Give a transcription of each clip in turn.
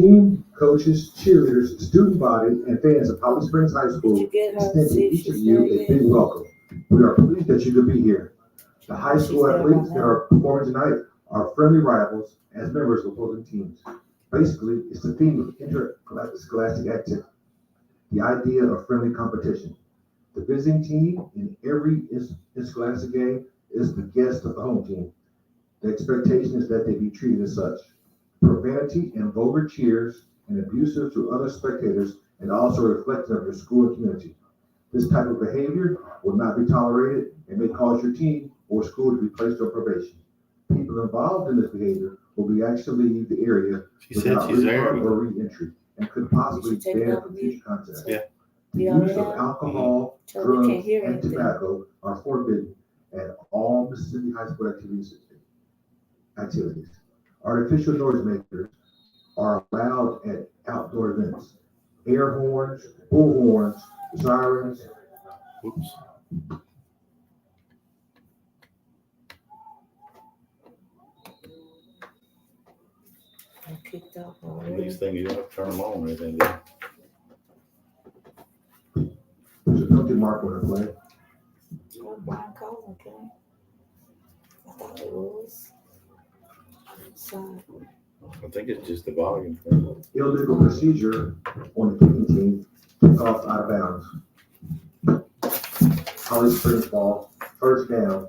team, coaches, cheerleaders, student body, and fans of Holly Springs High School extend to each of you a big welcome. We are pleased that you could be here. The high school athletes that are performing tonight are friendly rivals as members of opposing teams. Basically, it's the theme of interscholastic activity, the idea of friendly competition. The visiting team in every interscholastic game is the guest of the home team. The expectation is that they be treated as such. Profanity and vulgar cheers and abusive to other spectators and also reflective of your school and community. This type of behavior will not be tolerated and may cause your team or school to be placed on probation. People involved in this behavior will be asked to leave the area without refund or re-entry and could possibly be banned from future contests. Yeah. The use of alcohol, drugs, and tobacco are forbidden at all Mississippi high school activities. Artificial noisemakers are allowed at outdoor events. Air horns, bullhorns, sirens. Oops. These things, you don't have to turn them on or anything. There's a penalty mark on the play. Brian Collins, okay. I thought it was. So, I think it's just the volume thing. Illegal procedure on the kicking team, kickoff out of bounds. Holly Springs ball, first down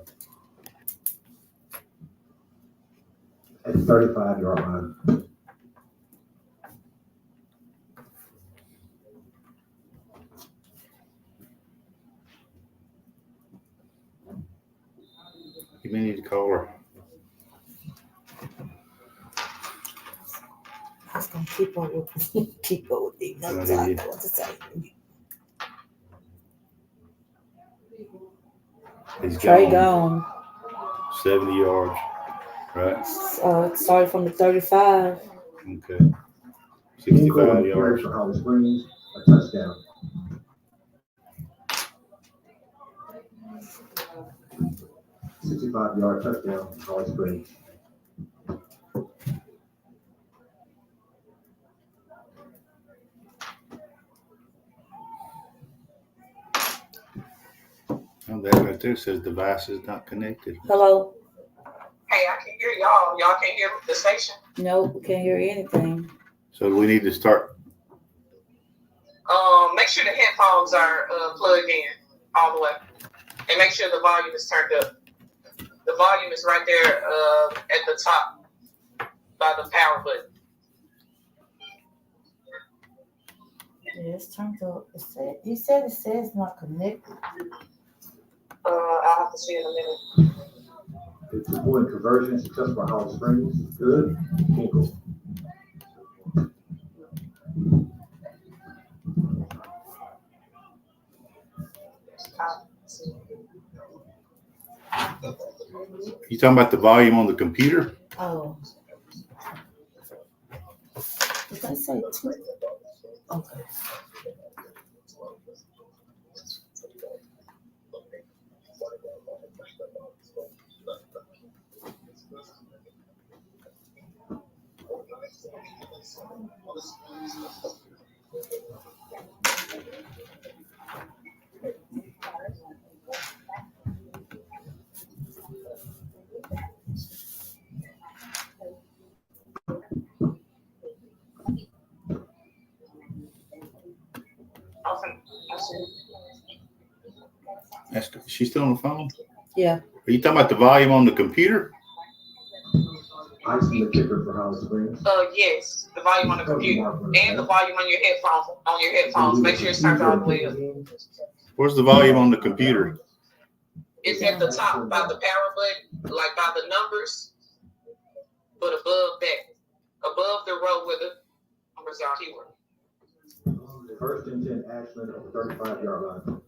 at the 35-yard line. You may need to call her. I was gonna keep up with these notes. I know what to say. He's Trey gone. 70 yards, right? Started from the 35. Okay. 65 yards. For Holly Springs, a touchdown. $65-yard touchdown, Holly Springs. Oh, that right there says device is not connected. Hello? Hey, I can hear y'all. Y'all can't hear the station? Nope, we can't hear anything. So we need to start. Make sure the headphones are plugged in all the way. And make sure the volume is turned up. The volume is right there at the top by the power button. Yeah, it's turned up. He said it says not connected. I'll have to see in a minute. The 2-point conversion success for Holly Springs. Good. Kinkle. You talking about the volume on the computer? Oh. Did I say 2? Okay. She's still on the phone? Yeah. Are you talking about the volume on the computer? I see the kicker for Holly Springs. Yes, the volume on the computer and the volume on your headphones. Make sure it's turned all the way up. Where's the volume on the computer? It's at the top by the power button, like by the numbers, but above that, above the row where the numbers are. Keyword. First and 10, Ashland on the 35-yard line.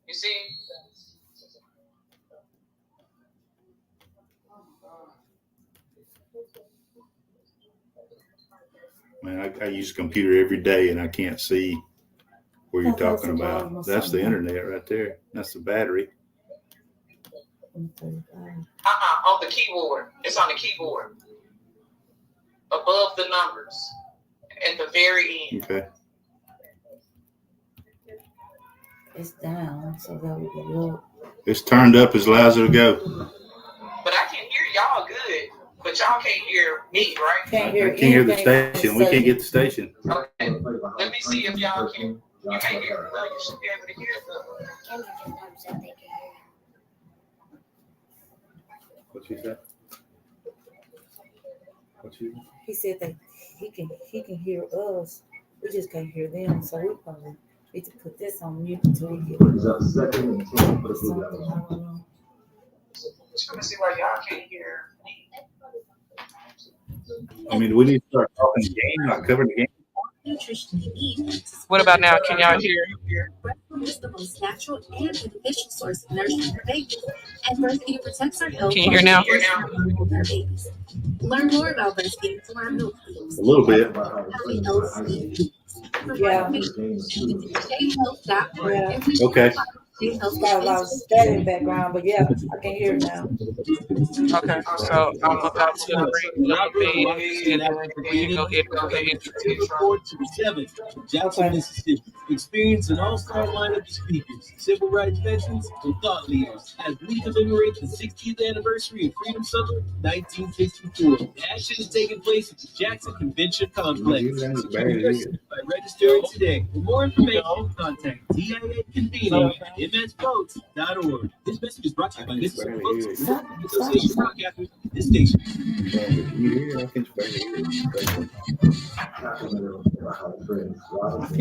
You see? Man, I use a computer every day and I can't see where you're talking about. That's the internet right there. That's the battery. On on the keyboard. It's on the keyboard. Above the numbers. At the very end. Okay. It's down, so that would be up. It's turned up as loud as it'll go. But I can hear y'all good. But y'all can't hear me, right? Can't I hear can't hear the anything station. We can't get the station. Okay. Let me see if y'all can. You can't hear it. No, you should be able to hear it. What she said? What she? He said that he can hear us. We just can't hear them, so we probably need to put this on mute until we get It's up 2nd and 10 for the Blue something. Devils. I don't know. Just gonna see why y'all can't hear me. I mean, we need to start talking the game, like covering the game. Nutrition you need. What about now? Can y'all hear? Breast milk is the most natural and beneficial source of nourishment for babies, and breastfeeding protects our health. Can you hear now? With our babies. Learn more about breastfeeding from our milk feeds. A little bit. Healthy Health Feeds. Yeah. Stayhealth.org. Yeah. Okay. It's got a lot of static in the background, but yeah, I can hear it now. Okay, so I'm about to bring up the and then go ahead and Report to the 7th, Jackson, Mississippi. Experience an all-star lineup of speakers, civil rights veterans, and thought leaders as we commemorate the 60th anniversary of Freedom Summer 1964. The action is taking place at the Jackson Convention Complex. Secure your seat by registering today. For more information, contact DIA Convening at msboats.org. This message is brought to you by Mississippi Boats Association Broadcasters. This station.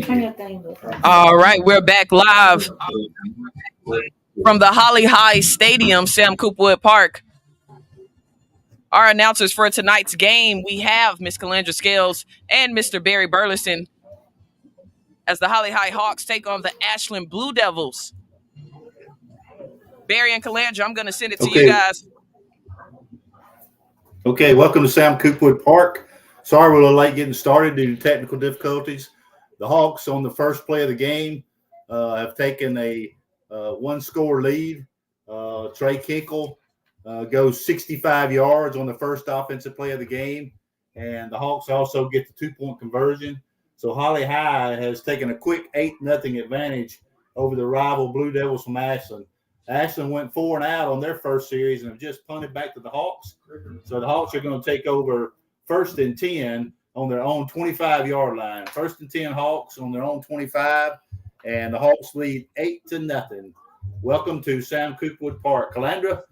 Turn your thing up. All right, we're back live from the Holly High Stadium, Sam Coopwood Park. Our announcers for tonight's game, we have Miss Calandra Scales and Mr. Barry Burleson as the Holly High Hawks take on the Ashland Blue Devils. Barry and Calandra, I'm going to send it to you guys. Okay, welcome to Sam Coopwood Park. Sorry we're a little late getting started due to technical difficulties. The Hawks on the first play of the game have taken a one-score lead. Trey Kinkle goes 65 yards on the first offensive play of the game, and the Hawks also get the two-point conversion. So Holly High has taken a quick 8-0 advantage over the rival Blue Devils from Ashland. Ashland went 4 and out on their first series and have just punted back to the Hawks. So the Hawks are going to take over 1st and 10 on their own 25-yard line. 1st and 10 Hawks on their own 25, and the Hawks lead 8-0. Welcome to Sam Coopwood Park. Calandra,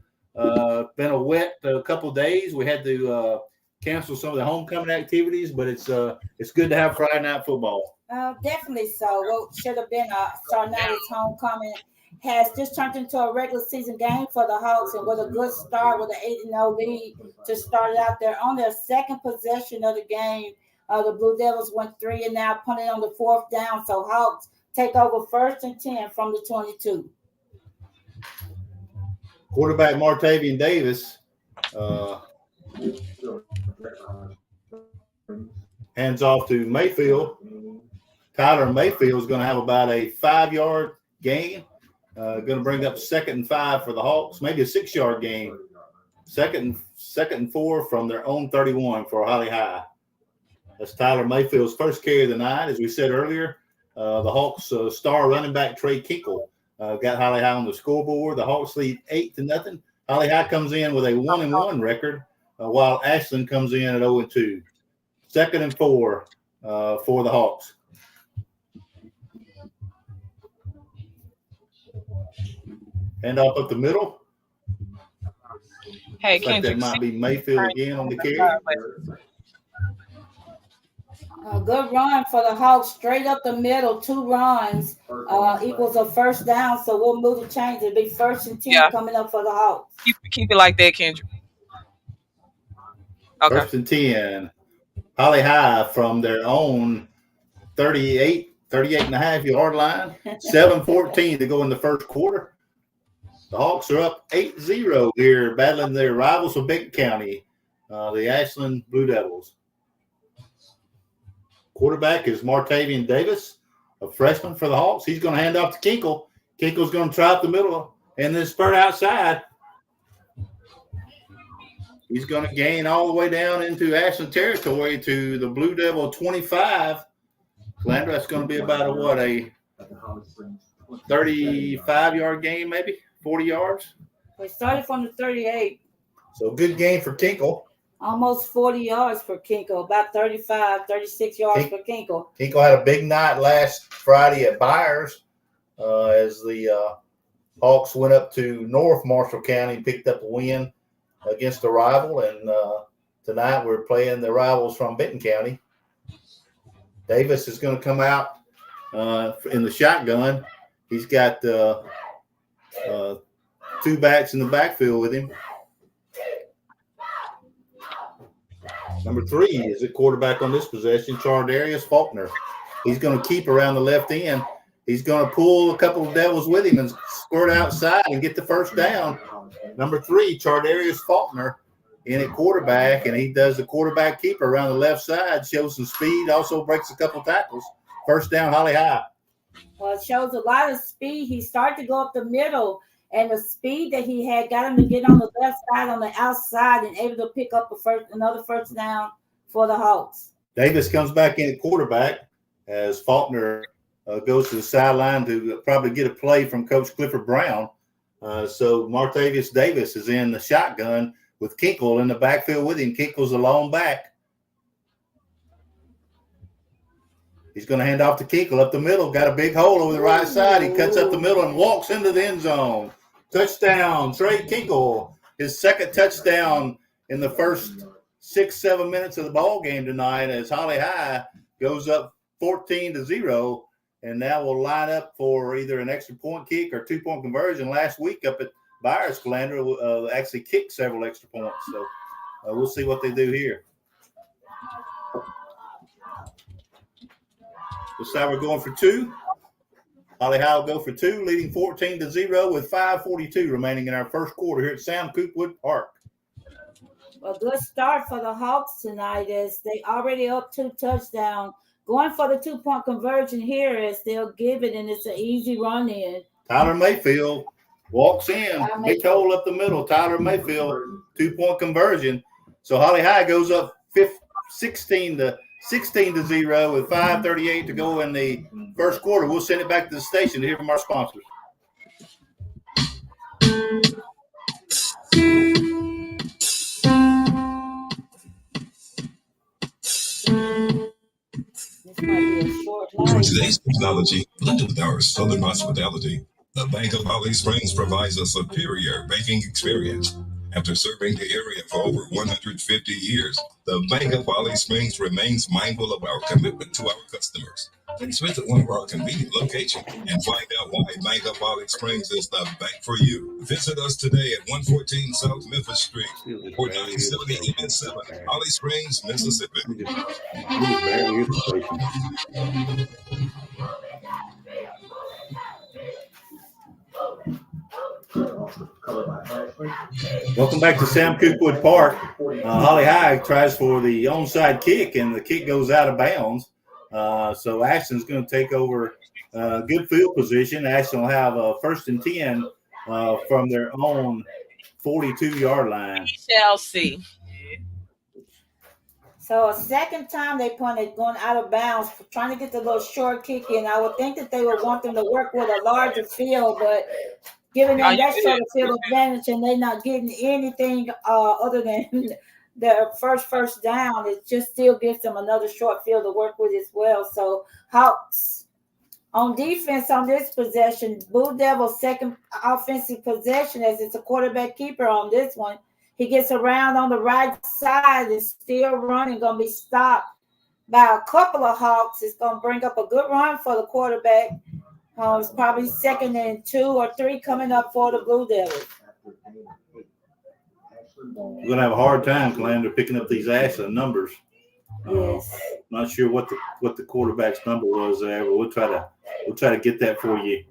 been a wet couple of days. We had to cancel some of the homecoming activities, but it's good to have Friday night football. Definitely so. What should have been a Sarnati's homecoming has just turned into a regular season game for the Hawks, and with a good start with an 8-0 lead to start it out there. On their second possession of the game, the Blue Devils went 3 and now punted on the 4th down. So Hawks take over 1st and 10 from the 22. Quarterback Martavian Davis hands off to Mayfield. Tyler Mayfield is going to have about a 5-yard gain. Going to bring up 2nd and 5 for the Hawks, maybe a 6-yard gain. Second and 4 from their own 31 for Holly High. That's Tyler Mayfield's first carry of the night. As we said earlier, the Hawks star running back Trey Kinkle got Holly High on the scoreboard. The Hawks lead 8-0. Holly High comes in with a 1-1 record, while Ashland comes in at 0-2. 2nd and 4 for the Hawks. Hand off up the middle. Hey, Looks like that Kendrick. might be Mayfield again on the carry. A good run for the Hawks, straight up the middle. 2 runs equals a 1st down. So we'll move the change. It'll be 1st and 10 coming up for the Hawks. Keep it like that, Kendrick. Okay. 1st and 10. Holly High from their own 38 and a half yard line. 7:14 to go in the first quarter. The Hawks are up 8-0 here, battling their rivals from Benton County, the Ashland Blue Devils. Quarterback is Martavian Davis, a freshman for the Hawks. He's going to hand off to Kinkle. Kinkle's going to try up the middle and then spurt outside. He's going to gain all the way down into Ashland territory to the Blue Devil 25. Calandra, that's going to be about a 35-yard game, maybe 40 yards. We started from the 38. So good game for Kinkle. Almost 40 yards for Kinkle, about 35, 36 yards for Kinkle. Kinkle had a big night last Friday at Byers as the Hawks went up to North Marshall County and picked up a win against a rival. And tonight we're playing the rivals from Benton County. Davis is going to come out in the shotgun. He's got 2 backs in the backfield with him. Number 3 is a quarterback on this possession, Chardarius Faulkner. He's going to keep around the left end. He's going to pull a couple of Devils with him and squirt outside and get the first down. Number 3, Chardarius Faulkner in at quarterback, and he does the quarterback keeper around the left side, shows some speed, also breaks a couple tackles. First down, Holly High. Well, it shows a lot of speed. He started to go up the middle, and the speed that he had got him to get on the left side, on the outside, and able to pick up another first down for the Hawks. Davis comes back in at quarterback as Faulkner goes to the sideline to probably get a play from Coach Clifford Brown. So Martavius Davis is in the shotgun with Kinkle in the backfield with him. Kinkle's a lone back. He's going to hand off to Kinkle up the middle. Got a big hole over the right side. He cuts up the middle and walks into the end zone. Touchdown, Trey Kinkle. His second touchdown in the first 6-7 minutes of the ball game tonight as Holly High goes up 14-0, and now will line up for either an extra point kick or 2-point conversion. Last week up at Byers, Calandra actually kicked several extra points. So we'll see what they do here. This time we're going for 2. Holly High will go for 2, leading 14-0 with 5:42 remaining in our first quarter here at Sam Coopwood Park. A good start for the Hawks tonight as they already up 2 touchdowns. Going for the 2-point conversion here as they'll give it, and it's an easy run in. Tyler Mayfield walks in, big hole up the middle. Tyler Mayfield, 2-point conversion. So Holly High goes up 16-0 with 5:38 to go in the first quarter. We'll send it back to the station to hear from our sponsors. For today's technology, blended with our Southern hospitality, the Bank of Holly Springs provides a superior banking experience. After serving the area for over 150 years, the Bank of Holly Springs remains mindful of our commitment to our customers. Please visit one of our convenient locations and find out why Bank of Holly Springs is the bank for you. Visit us today at 114 South Memphis Street or 970 EN7, Holly Springs, Mississippi. Welcome back to Sam Coopwood Park. Holly High tries for the onside kick, and the kick goes out of bounds. So Ashland's going to take over good field position. Ashland will have a 1st and 10 from their own 42-yard line. We shall see. So a second time they punted, going out of bounds, trying to get the little short kick in. I would think that they would want them to work with a larger field, but giving them that sort of field advantage, and they're not getting anything other than their first down, it just still gives them another short field to work with as well. So Hawks on defense on this possession, Blue Devils' second offensive possession as it's a quarterback keeper on this one. He gets around on the right side and still running, going to be stopped by a couple of Hawks. It's going to bring up a good run for the quarterback. It's probably 2nd and 2 or 3 coming up for the Blue Devils. We're going to have a hard time, Calandra, picking up these Ashland numbers. Yes. Not sure what the quarterback's number was there, but we'll try to get that for you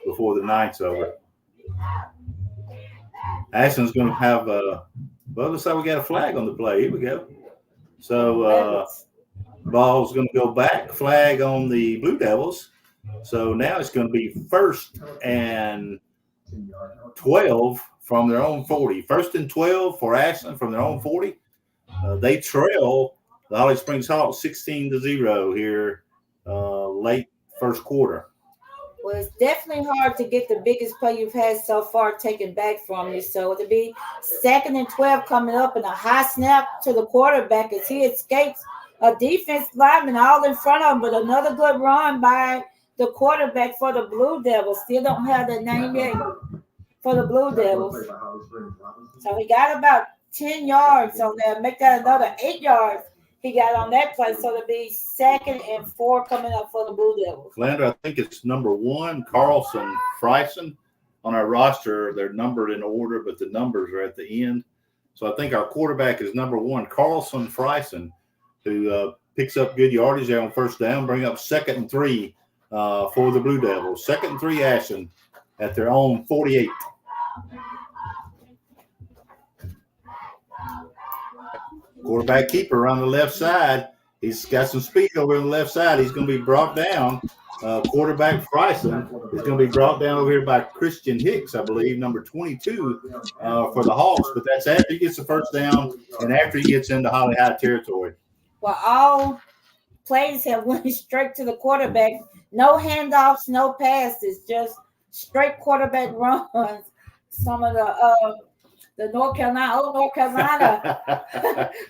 before the night's over. Ashland's going to have looks like we got a flag on the play. Here we go. So ball's going to go back, flag on the Blue Devils. So now it's going to be 1st and 12 from their own 40. 1st and 12 for Ashland from their own 40. They trail the Holly Springs Hawks 16-0 here late first quarter. Well, it's definitely hard to get the biggest play you've had so far taken back from you. So to be 2nd and 12 coming up and a high snap to the quarterback as he escapes a defense lineman all in front of him, but another good run by the quarterback for the Blue Devils. Still don't have the name yet for the Blue Devils. So he got about 10 yards on there. Make that another 8 yards he got on that play. So to be 2nd and 4 coming up for the Blue Devils. Landra, I think it's number 1, Carlson Friesen. On our roster, they're numbered in order, but the numbers are at the end. So I think our quarterback is number 1, Carlson Friesen, who picks up good yardage there on first down, bring up 2nd and 3 for the Blue Devils. 2nd and 3 Ashland at their own 48. Quarterback keeper around the left side. He's got some speed over on the left side. He's going to be brought down. Quarterback Friesen is going to be brought down over here by Christian Hicks, I believe, number 22 for the Hawks. But that's after he gets the first down and after he gets into Holly High territory. Well, all plays have went straight to the quarterback. No handoffs, no passes, just straight quarterback runs. Some of the North Carolina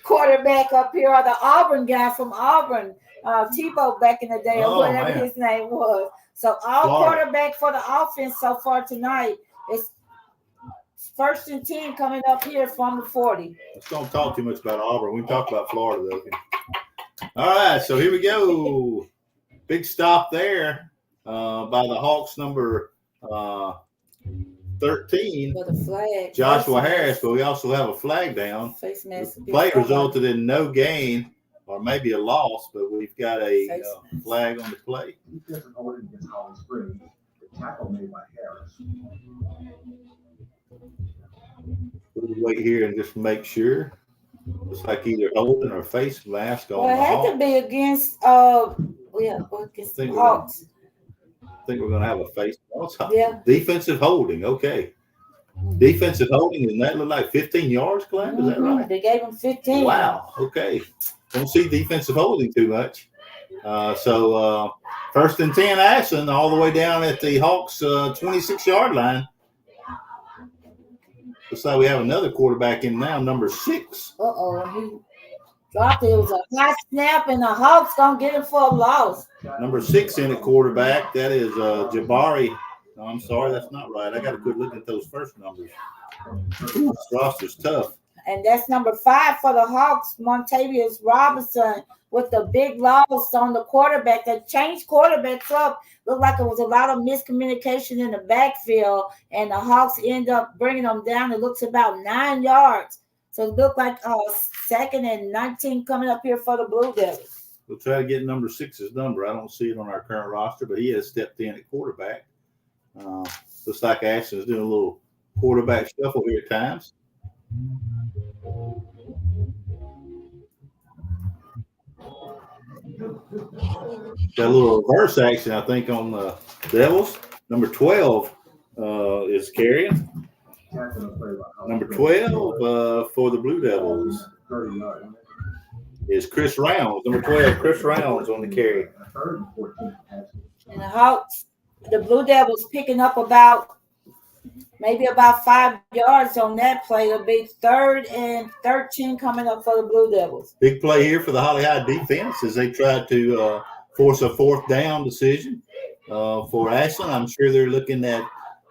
quarterback up here, or the Auburn guy from Auburn, Tebow back in the day, or whatever his name was. So all quarterback for the offense so far tonight is 1st and 10 coming up here from the 40. Let's don't talk too much about Auburn. We talked about Florida, though. All right, so here we go. Big stop there by the Hawks, number 13, for the flag, Joshua Harris, but we also have a flag down. The play resulted in no gain or maybe a loss, but we've got a flag on the play. We'll wait here and just make sure. Looks like either holding or face mask on. Well, it had to be against against the Hawks. I think we're going to have a face. Yeah. Defensive holding. Okay. Defensive holding, and that look like 15 yards, Glenn? Is that right? They gave him 15. Wow. Okay. Don't see defensive holding too much. So 1st and 10 Ashland all the way down at the Hawks 26-yard line. Looks like we have another quarterback in now, number 6. He dropped it. It was a high snap, and the Hawks going to get him for a loss. Number 6 in at quarterback. That is Jabari. No, I'm sorry. That's not right. I got to quit looking at those first numbers. This roster's tough. And that's number 5 for the Hawks, Montavious Robinson, with the big loss on the quarterback. That changed quarterbacks up. Looked like it was a lot of miscommunication in the backfield, and the Hawks end up bringing them down. It looks about 9 yards. So it looked like 2nd and 19 coming up here for the Blue Devils. We'll try to get number 6's number. I don't see it on our current roster, but he has stepped in at quarterback. Looks like Ashland's doing a little quarterback shuffle here at times. Got a little reverse action, I think, on the Devils. Number 12 is carrying. Number 12 for the Blue Devils is Chris Rounds. Number 12, Chris Rounds on the carry. And the Hawks, the Blue Devils picking up maybe about 5 yards on that play. It'll be 3rd and 13 coming up for the Blue Devils. Big play here for the Holly High defense as they try to force a 4th down decision for Ashland. I'm sure they're looking at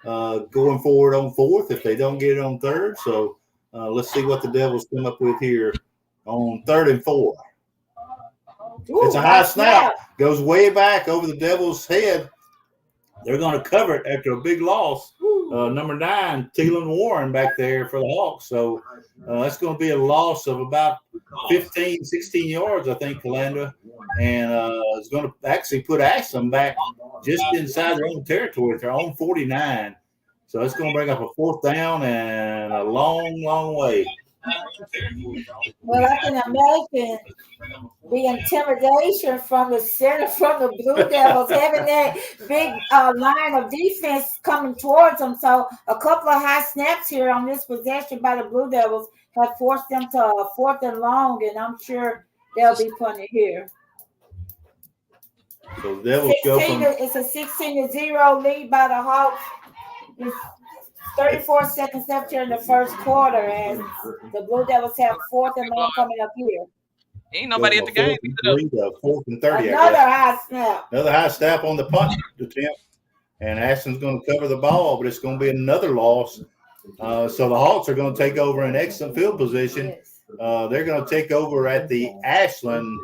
going forward on 4th if they don't get it on 3rd. So let's see what the Devils come up with here on 3rd and 4. It's a high snap. Goes way back over the Devils' head. They're going to cover it after a big loss. Number 9, Teelan Warren back there for the Hawks. So that's going to be a loss of about 15, 16 yards, I think, Calandra. And it's going to actually put Ashland back just inside their own territory, their own 49. So it's going to bring up a 4th down and a long, long way. Well, I can imagine the intimidation from the center, from the Blue Devils, having that big line of defense coming towards them. So a couple of high snaps here on this possession by the Blue Devils have forced them to a 4th and long, and I'm sure they'll be punted here. So the Devils go from It's a 16-0 lead by the Hawks. It's 34 seconds left here in the first quarter, and the Blue Devils have 4th and long coming up here. Ain't nobody at the game. 4th and 30. Another high snap. Another high snap on the punt attempt, and Ashland's going to cover the ball, but it's going to be another loss. So the Hawks are going to take over in excellent field position. Yes. They're going to take over at the Ashland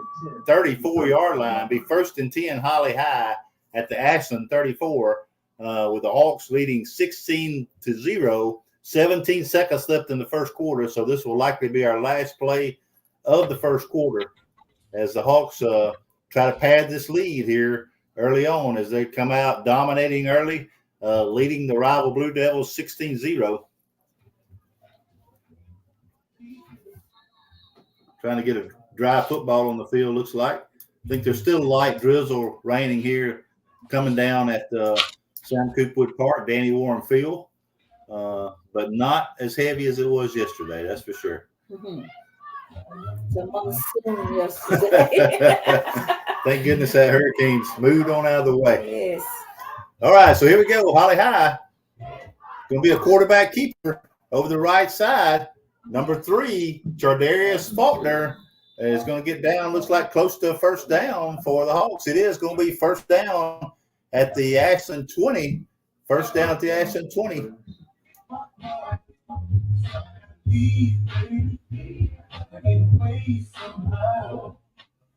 34-yard line, be 1st and 10 Holly High at the Ashland 34, with the Hawks leading 16-0, 17 seconds left in the first quarter. So this will likely be our last play of the first quarter as the Hawks try to pad this lead here early on as they come out dominating early, leading the rival Blue Devils 16-0. Trying to get a dry football on the field, looks like. I think there's still light drizzle raining here coming down at Sam Coopwood Park, Danny Warren Field, but not as heavy as it was yesterday, that's for sure. Mm-hmm. The monsoon yesterday. Thank goodness that hurricane's moved on out of the way. Yes. All right, so here we go. Holly High. Going to be a quarterback keeper over the right side. Number 3, Chardarius Faulkner is going to get down, looks like close to a first down for the Hawks. It is going to be first down at the Ashland 20. First down at the Ashland 20.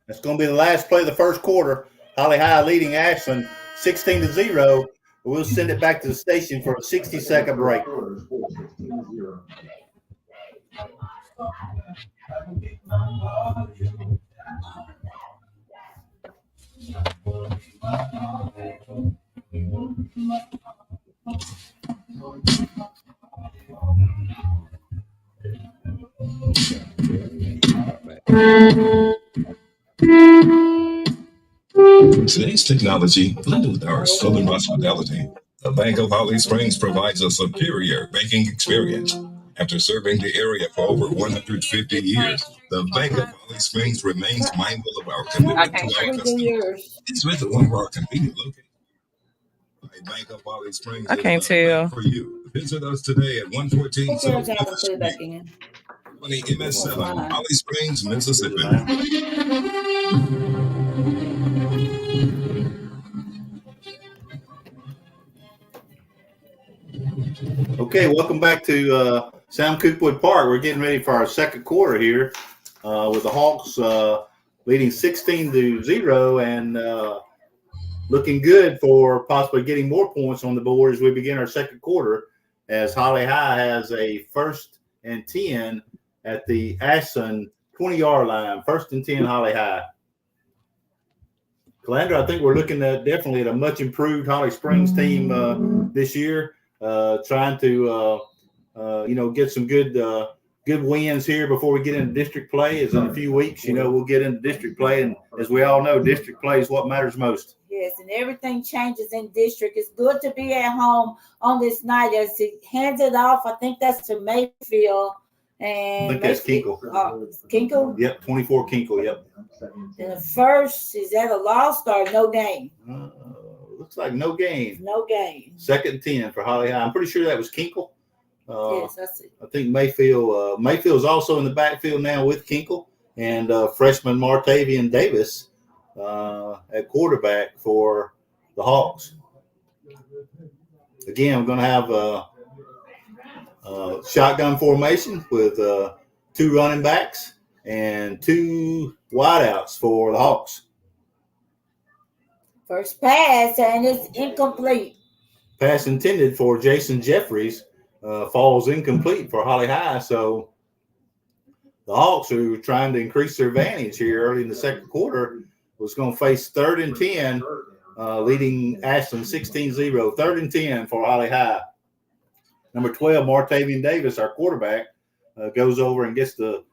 That's going to be the last play of the first quarter. Holly High leading Ashland 16-0. We'll send it back to the station for a 60-second break. Today's technology, blended with our Southern hospitality, the Bank of Holly Springs provides a superior banking experience. After serving the area for over 150 years, the Bank of Holly Springs remains mindful of our commitment to our customers. Please visit one of our convenient locations. Bank of Holly Springs I can't tell. For you. Visit us today at 114 South 20 MS7, Holly Springs, Mississippi. Okay, welcome back to Sam Coopwood Park. We're getting ready for our second quarter here with the Hawks leading 16-0 and looking good for possibly getting more points on the board as we begin our second quarter, as Holly High has a 1st and 10 at the Ashland 20-yard line. 1st and 10 Holly High. Calandra, I think we're looking at definitely at a much improved Holly Springs team this year, trying to get some good wins here before we get into district play. As in a few weeks, we'll get into district play, and as we all know, district play is what matters most. Yes, and everything changes in district. It's good to be at home on this night as he hands it off. I think that's to Mayfield. And I think that's Kinkle. Kinkle? Yep, 24 Kinkle, yep. And the first, is that a loss or no game? Looks like no game. No game. 2nd and 10 for Holly High. I'm pretty sure that was Kinkle. Yes, that's it. I think Mayfield's also in the backfield now with Kinkle and freshman Martavian Davis at quarterback for the Hawks. Again, we're going to have shotgun formation with 2 running backs and 2 wideouts for the Hawks. First pass, and it's incomplete. Pass intended for Jason Jeffries falls incomplete for Holly High. So the Hawks, who are trying to increase their advantage here early in the second quarter, was going to face 3rd and 10, leading Ashland 16-0. 3rd and 10 for Holly High. Number 12, Martavian Davis, our quarterback, goes over and gets the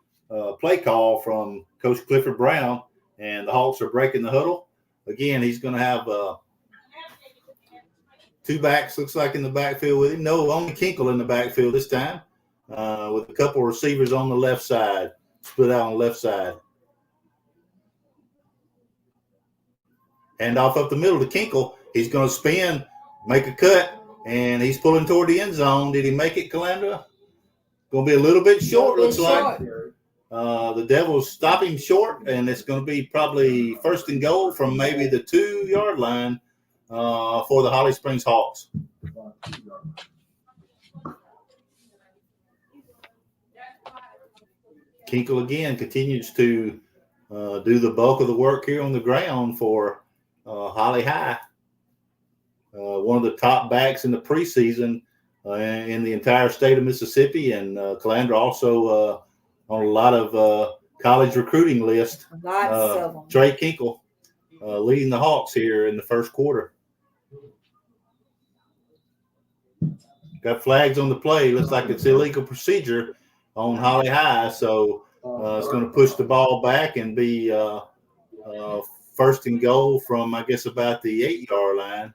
play call from Coach Clifford Brown, and the Hawks are breaking the huddle. Again, he's going to have two backs, looks like, in the backfield with him. No, only Kinkle in the backfield this time, with a couple receivers on the left side, split out on the left side. Hand off up the middle to Kinkle. He's going to spin, make a cut, and he's pulling toward the end zone. Did he make it, Calandra? Going to be a little bit short, looks like. The Devils stop him short, and it's going to be probably first and goal from maybe the 2-yard line for the Holly Springs Hawks. Kinkle again continues to do the bulk of the work here on the ground for Holly High. One of the top backs in the preseason in the entire state of Mississippi, and Calandra also on a lot of college recruiting lists. Lots of them. Trey Kinkle leading the Hawks here in the first quarter. Got flags on the play. Looks like it's illegal procedure on Holly High, so it's going to push the ball back and be first and goal from, I guess, about the 8-yard line.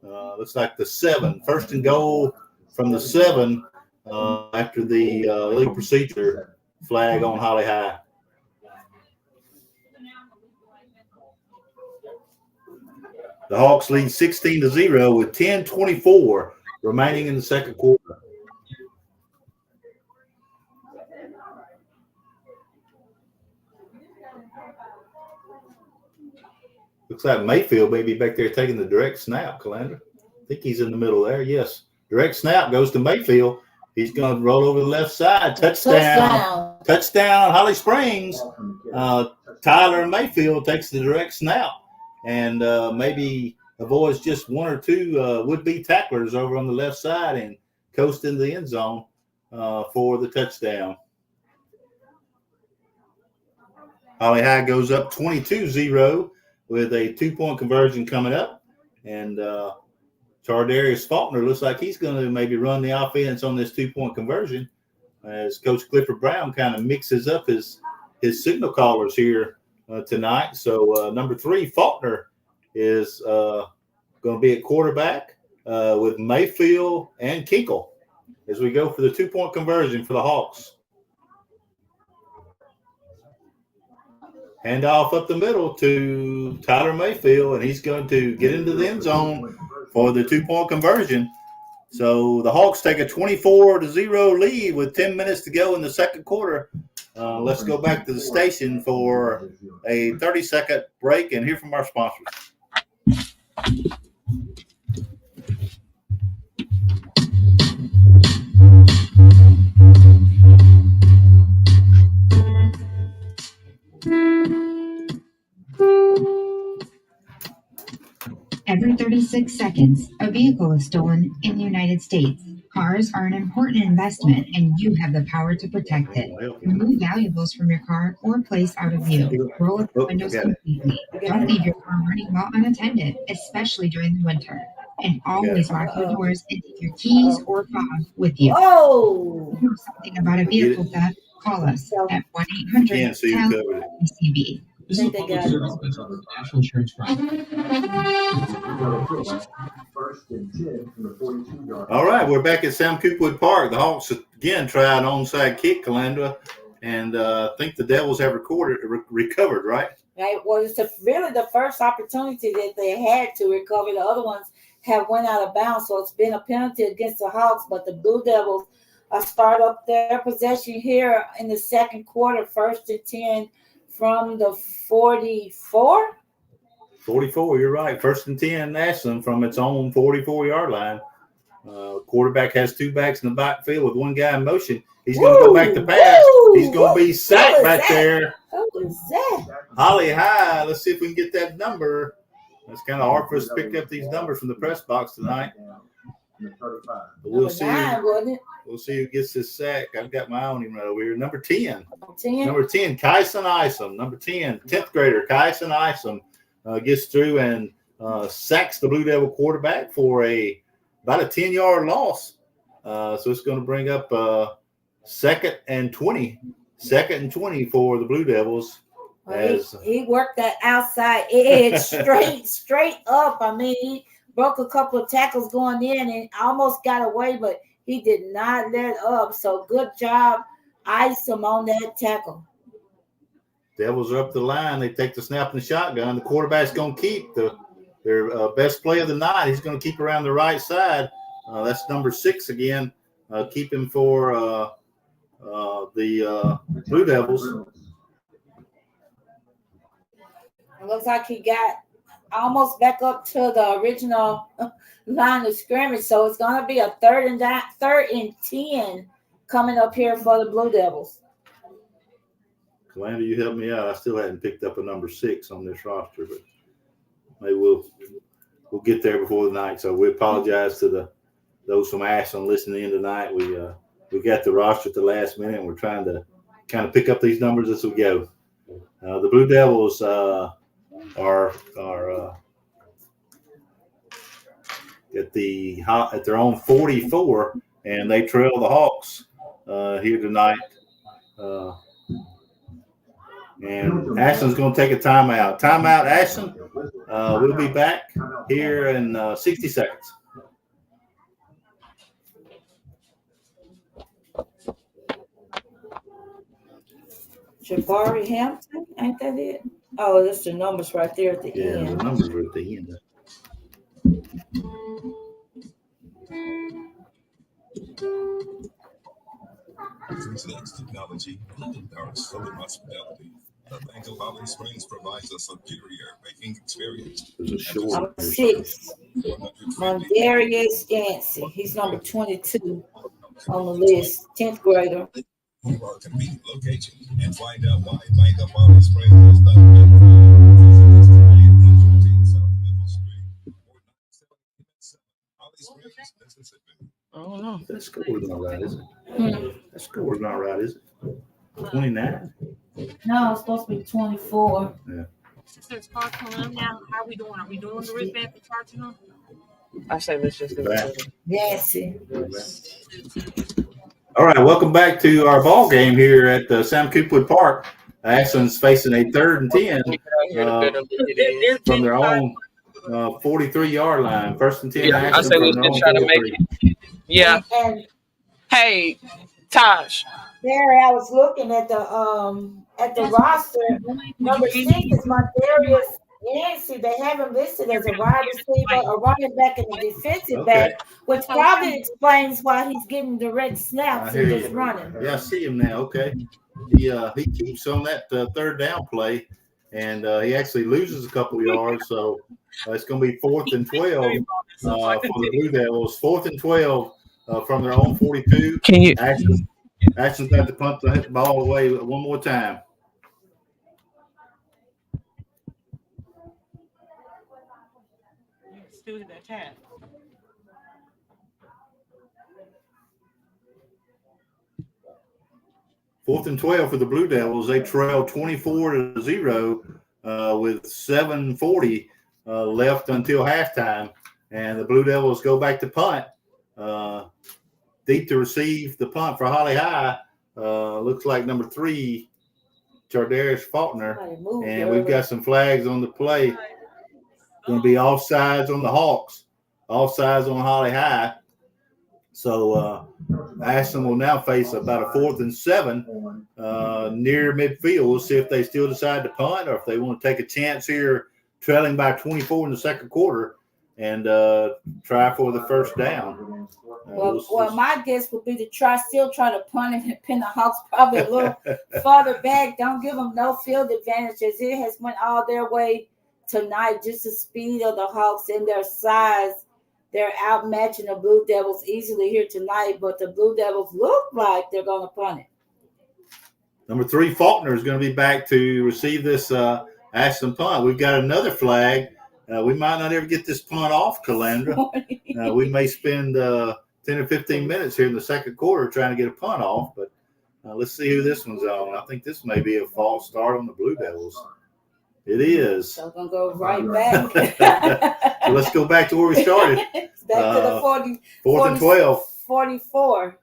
Looks like the 7. First and goal from the 7 after the illegal procedure flag on Holly High. The Hawks lead 16-0 with 10:24 remaining in the second quarter. Looks like Mayfield may be back there taking the direct snap, Calandra. I think he's in the middle there. Yes. Direct snap goes to Mayfield. He's going to roll over the left side. Touchdown. Touchdown, Holly Springs. Tyler Mayfield takes the direct snap and maybe avoids just one or two would-be tacklers over on the left side and coast into the end zone for the touchdown. Holly High goes up 22-0 with a 2-point conversion coming up. And Chardarius Faulkner looks like he's going to maybe run the offense on this 2-point conversion as Coach Clifford Brown kind of mixes up his signal callers here tonight. So number 3, Faulkner, is going to be at quarterback with Mayfield and Kinkle as we go for the 2-point conversion for the Hawks. Hand off up the middle to Tyler Mayfield, and he's going to get into the end zone for the 2-point conversion. So the Hawks take a 24-0 lead with 10 minutes to go in the second quarter. Let's go back to the station for a 30-second break and hear from our sponsors. Every 36 seconds, a vehicle is stolen in the United States. Cars are an important investment, and you have the power to protect it. Remove valuables from your car or place out of view. Roll up the windows completely. Don't leave your car running while unattended, especially during the winter. And always lock your doors and take your keys or fob with you. Oh! If you know something about a vehicle theft, call us at 1-800-TEL-CB. This is a public service message from the National Insurance Company. All right, we're back at Sam Coopwood Park. The Hawks again tried an onside kick, Calandra, and I think the Devils have recovered, right? Right. Well, it's really the first opportunity that they had to recover. The other ones have went out of bounds, so it's been a penalty against the Hawks. But the Blue Devils start up their possession here in the second quarter, 1st and 10 from the 44. 44, you're right. 1st and 10, Ashland from its own 44-yard line. Quarterback has 2 backs in the backfield with 1 guy in motion. He's going to go back to pass. He's going to be sacked back there. Who was that? Holly High. Let's see if we can get that number. It's kind of hard for us to pick up these numbers from the press box tonight. But we'll see. We'll see who gets this sack. I've got my own right over here. Number 10. Number 10, Kyson Isom. Number 10, 10th grader, Kyson Isom gets through and sacks the Blue Devil quarterback for about a 10-yard loss. So it's going to bring up Second and 20 for the Blue Devils. Well, he worked that outside edge straight up. I mean, he broke a couple of tackles going in and almost got away, but he did not let up. So good job, Isom, on that tackle. Devils are up the line. They take the snap in the shotgun. The quarterback's going to keep their best play of the night. He's going to keep around the right side. That's number 6 again. Keep him for the Blue Devils. It looks like he got almost back up to the original line of scrimmage. So it's going to be a third and 10 coming up here for the Blue Devils. Kalanda, you helped me out. I still hadn't picked up a number 6 on this roster, but maybe we'll get there before the night. So we apologize to those from Ashland listening in tonight. We got the roster at the last minute, and we're trying to kind of pick up these numbers as we go. The Blue Devils are at their own 44, and they trail the Hawks here tonight. And Ashland's going to take a timeout. Timeout, Ashland. We'll be back here in 60 seconds. Jabari Hampton, ain't that it? Oh, that's the numbers right there at the end. Yeah, the numbers are at the end. Today's technology, blended with our southern hospitality. The Bank of Holly Springs provides a superior baking experience. Number 6, Mondarius Yancey. He's number 22 on the list, 10th grader. Move our convenient location and find out why Bank of Holly Springs is the Oh no, that score's not right, is it? That score's not right, is it? 29. No, it's supposed to be 24. Yeah. Since Cartoon now, how are we doing? Are we doing the wristband for Cartoon? I say let's just do it. Yes. All right, welcome back to our ball game here at Sam Coopwood Park. Ashland's facing a 3rd and 10 from their own 43-yard line. 1st and 10. Yeah, I say let's just try to make it. Yeah. And hey, Taj. Barry, I was looking at the roster. Number 6 is Mondarius Yancey. They have him listed as a wide receiver, a running back, and a defensive back, which probably explains why he's getting direct snaps and just running. Yeah, I see him now. Okay. He keeps on that 3rd down play, and he actually loses a couple of yards. So it's going to be 4th and 12 for the Blue Devils. 4th and 12 from their own 42. Can you? Ashland's got to punt the ball away one more time. Still in that tab. Fourth and 12 for the Blue Devils. They trail 24-0 with 7:40 left until halftime, and the Blue Devils go back to punt. Deep to receive the punt for Holly High. Looks like number 3, Chardarius Faulkner, and we've got some flags on the play. Going to be offsides on the Hawks, offsides on Holly High. So Ashland will now face about a 4th and 7 near midfield. We'll see if they still decide to punt or if they want to take a chance here, trailing by 24 in the second quarter, and try for the first down. Well, my guess would be to still try to punt it and pin the Hawks probably a little farther back. Don't give them no field advantage, as it has went all their way tonight. Just the speed of the Hawks and their size. They're outmatching the Blue Devils easily here tonight, but the Blue Devils look like they're going to punt it. Number 3, Faulkner, is going to be back to receive this Ashland punt. We've got another flag. We might not ever get this punt off, Calandra. We may spend 10 or 15 minutes here in the second quarter trying to get a punt off, but let's see who this one's on. I think this may be a false start on the Blue Devils. It is. So I'm going to go right back. So let's go back to where we started. Back to the 4th and 12. 44.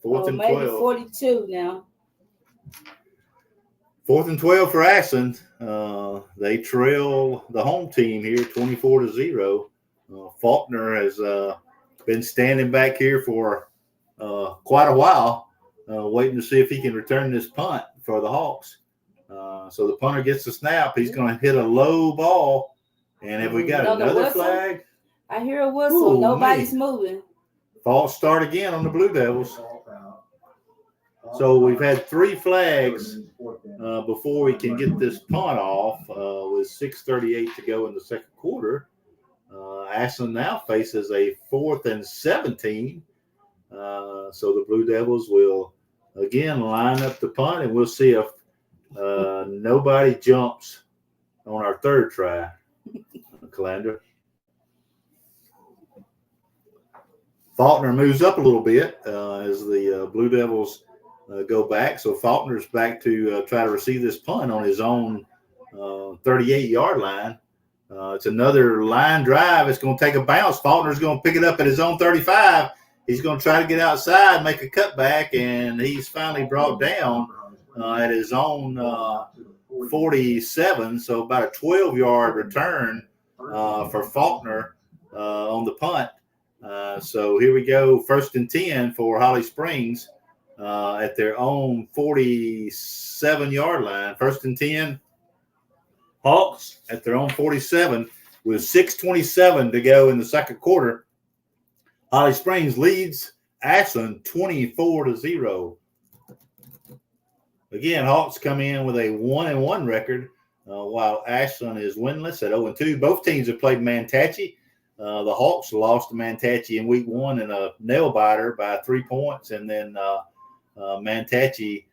Fourth and maybe 12. 42 now. 4th and 12 for Ashland. They trail the home team here 24-0. Faulkner has been standing back here for quite a while, waiting to see if he can return this punt for the Hawks. So the punter gets the snap. He's going to hit a low ball. And have we got another flag? I hear a whistle. Ooh, Nobody's moving. False start again on the Blue Devils. So we've had 3 flags before we can get this punt off with 6:38 to go in the second quarter. Ashland now faces a 4th and 17. So the Blue Devils will again line up the punt, and we'll see if nobody jumps on our third try. Calandra. Faulkner moves up a little bit as the Blue Devils go back. So Faulkner's back to try to receive this punt on his own 38-yard line. It's another line drive. It's going to take a bounce. Faulkner's going to pick it up at his own 35. He's going to try to get outside, make a cutback, and he's finally brought down at his own 47. So about a 12-yard return for Faulkner on the punt. So here we go, 1st and 10 for Holly Springs at their own 47-yard line. 1st and 10, Hawks at their own 47 with 6:27 to go in the second quarter. Holly Springs leads Ashland 24-0. Again, Hawks come in with a 1-1 record, while Ashland is winless at 0-2. Both teams have played Mantachie. The Hawks lost to Mantachie in week 1 in a nail biter by 3 points, and then Mantachie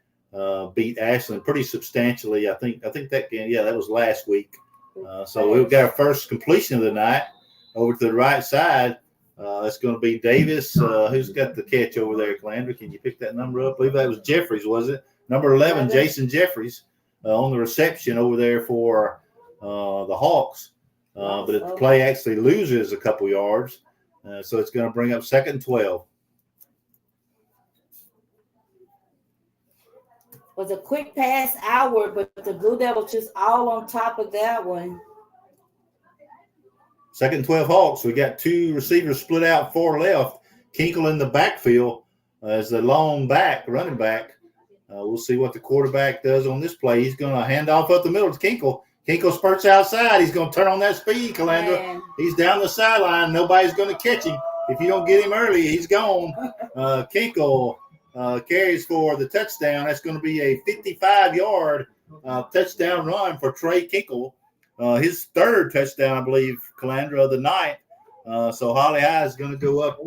beat Ashland pretty substantially. I think that game, that was last week. So we've got our first completion of the night over to the right side. It's going to be Davis. Who's got the catch over there, Calandra? Can you pick that number up? I believe that was Jeffries, was it? Number 11, Jason Jeffries, on the reception over there for the Hawks. But if the play actually loses a couple yards, so it's going to bring up 2nd and 12. Was a quick pass outward, but the Blue Devils just all on top of that one. 2nd and 12 Hawks. We got 2 receivers split out 4 left. Kinkle in the backfield as the long running back. We'll see what the quarterback does on this play. He's going to hand off up the middle to Kinkle. Kinkle spurts outside. He's going to turn on that speed, Calandra. He's down the sideline. Nobody's going to catch him. If you don't get him early, he's gone. Kinkle carries for the touchdown. That's going to be a 55-yard touchdown run for Trey Kinkle. His 3rd touchdown, I believe, Calandra, of the night. So Holly High is going to go up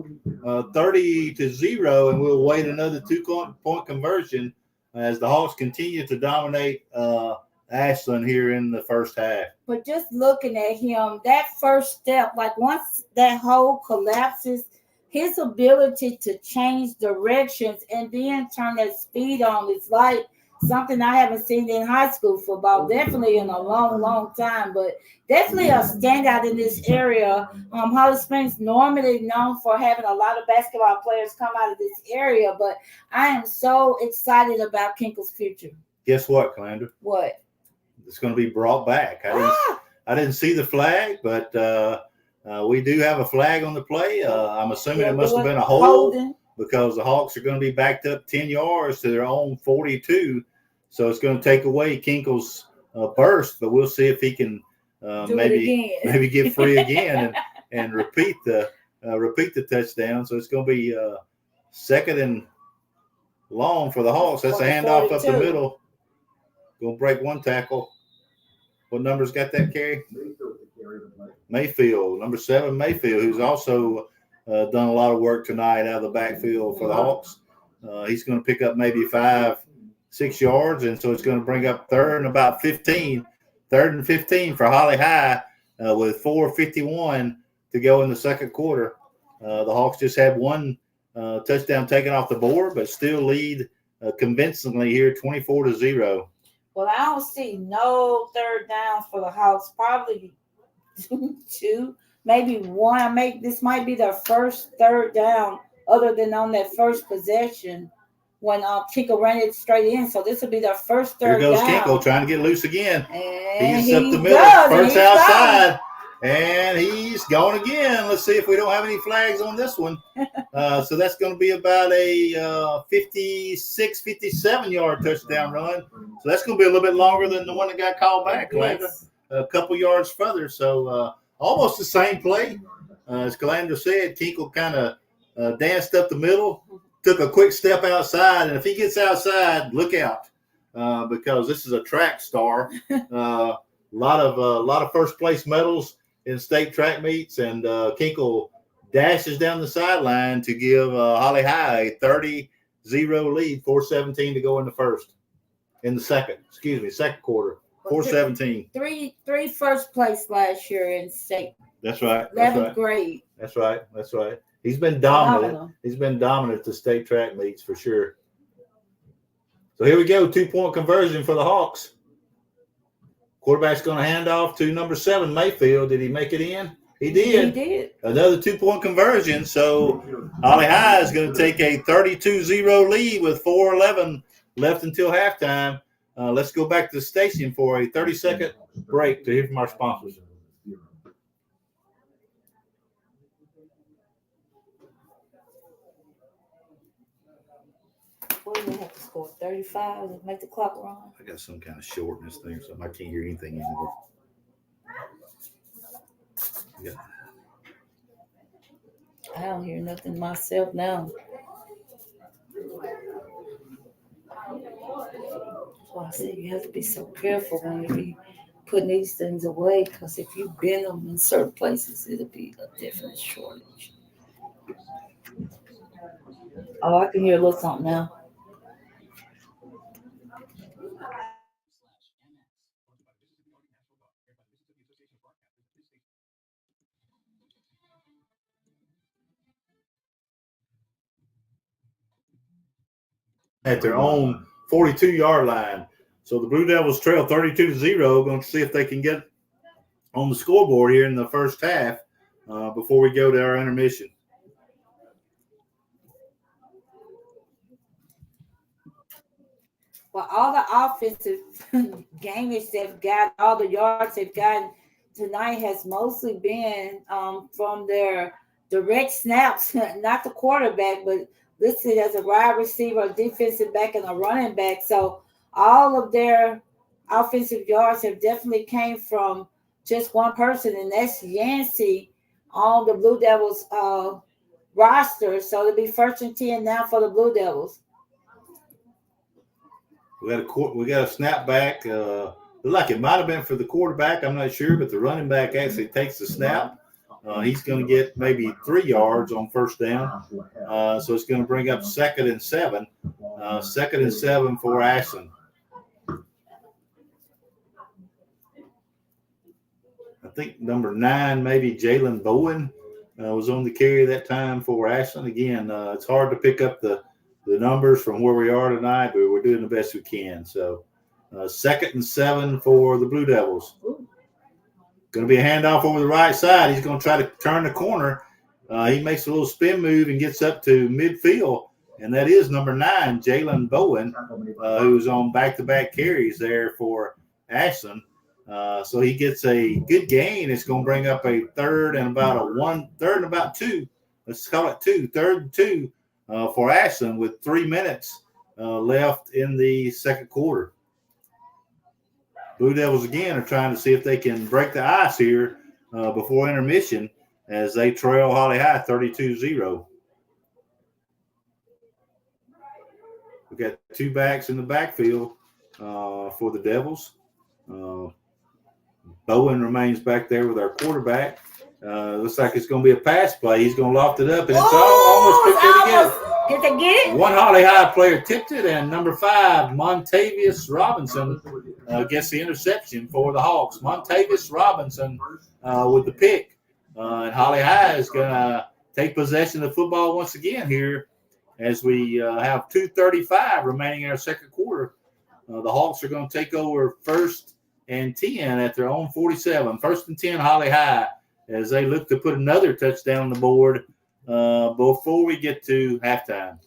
30-0, and we'll wait another 2-point conversion as the Hawks continue to dominate Ashland here in the first half. But just looking at him, that first step, like once that hole collapses, his ability to change directions and then turn that speed on is like something I haven't seen in high school football, definitely in a long, long time, but definitely a standout in this area. Holly Springs normally known for having a lot of basketball players come out of this area, but I am so excited about Kinkle's future. Guess what, Calandra? What? It's going to be brought back. I didn't see the flag, but we do have a flag on the play. I'm assuming it must have been a hold because the Hawks are going to be backed up 10 yards to their own 42. So it's going to take away Kinkle's burst, but we'll see if he can maybe get free again and repeat the touchdown. So it's going to be 2nd and long for the Hawks. That's a handoff up the middle. Going to break 1 tackle. What number's got that carry? Mayfield, number 7, Mayfield, who's also done a lot of work tonight out of the backfield for the Hawks. He's going to pick up maybe 5-6 yards, and so it's going to bring up 3rd and 15 for Holly High with 4:51 to go in the second quarter. The Hawks just had 1 touchdown taken off the board, but still lead convincingly here 24-0. Well, I don't see no 3rd downs for the Hawks. Probably 2, maybe 1. This might be their first 3rd down other than on that first possession when Kinko ran it straight in. So this will be their first third Here goes down. Kinko trying to get loose again. And He's up the middle, first outside, and he's gone again. Let's see if we don't have any flags on this one. So that's going to be about a 56, 57-yard touchdown run. So that's going to be a little bit longer than the one that got called back, Calandra. A couple yards further. So almost the same play. As Calandra said, Kinko kind of danced up the middle, took a quick step outside, and if he gets outside, look out because this is a track star. A lot of first place medals in state track meets, and Kinko dashes down the sideline to give Holly High a 30-0 lead, 4:17 to go in the second quarter, 4:17. Three first place last year in state. That's right. 11th grade. That's right. He's been dominant. He's been dominant at the state track meets for sure. So here we go, 2-point conversion for the Hawks. Quarterback's going to hand off to number 7, Mayfield. Did he make it in? He did. He did. Another 2-point conversion. So Holly High is going to take a 32-0 lead with 4:11 left until halftime. Let's go back to the station for a 30-second break to hear from our sponsors. What do we have to score? 35 to make the clock run? I got some kind of shortness thing or something. I can't hear anything anymore. Yeah. I don't hear nothing myself now. That's why I say you have to be so careful when you be putting these things away, because if you bend them in certain places, it'll be a definite shortage. Oh, I can hear a little something now. At their own 42-yard line. So the Blue Devils trail 32-0. Going to see if they can get on the scoreboard here in the first half before we go to our intermission. Well, all the offensive gamers they've got, all the yards they've gotten tonight has mostly been from their direct snaps, not the quarterback, but listed as a wide receiver, a defensive back, and a running back. So all of their offensive yards have definitely came from just one person, and that's Yancey on the Blue Devils roster. So it'll be 1st and 10 now for the Blue Devils. We got a snap back. Looked like it might have been for the quarterback. I'm not sure, but the running back actually takes the snap. He's going to get maybe 3 yards on first down. So it's going to bring up 2nd and 7. 2nd and 7 for Ashland. I think number 9, maybe Jalen Bowen, was on the carry that time for Ashland. Again, it's hard to pick up the numbers from where we are tonight, but we're doing the best we can. So 2nd and 7 for the Blue Devils. Going to be a handoff over the right side. He's going to try to turn the corner. He makes a little spin move and gets up to midfield, and that is number 9, Jalen Bowen, who's on back-to-back carries there for Ashland. So he gets a good gain. It's going to bring up a third and about 2. Let's call it 2. 3rd and 2 for Ashland with 3 minutes left in the second quarter. Blue Devils again are trying to see if they can break the ice here before intermission as they trail Holly High 32-0. We got 2 backs in the backfield for the Devils. Bowen remains back there with our quarterback. Looks like it's going to be a pass play. He's going to loft it up, and it's almost picked it again. Did they get it? One Holly High player tipped it, and number 5, Montavious Robinson, gets the interception for the Hawks. Montavious Robinson with the pick. And Holly High is going to take possession of the football once again here as we have 2:35 remaining in our second quarter. The Hawks are going to take over 1st and 10 at their own 47. 1st and 10 Holly High as they look to put another touchdown on the board before we get to halftime.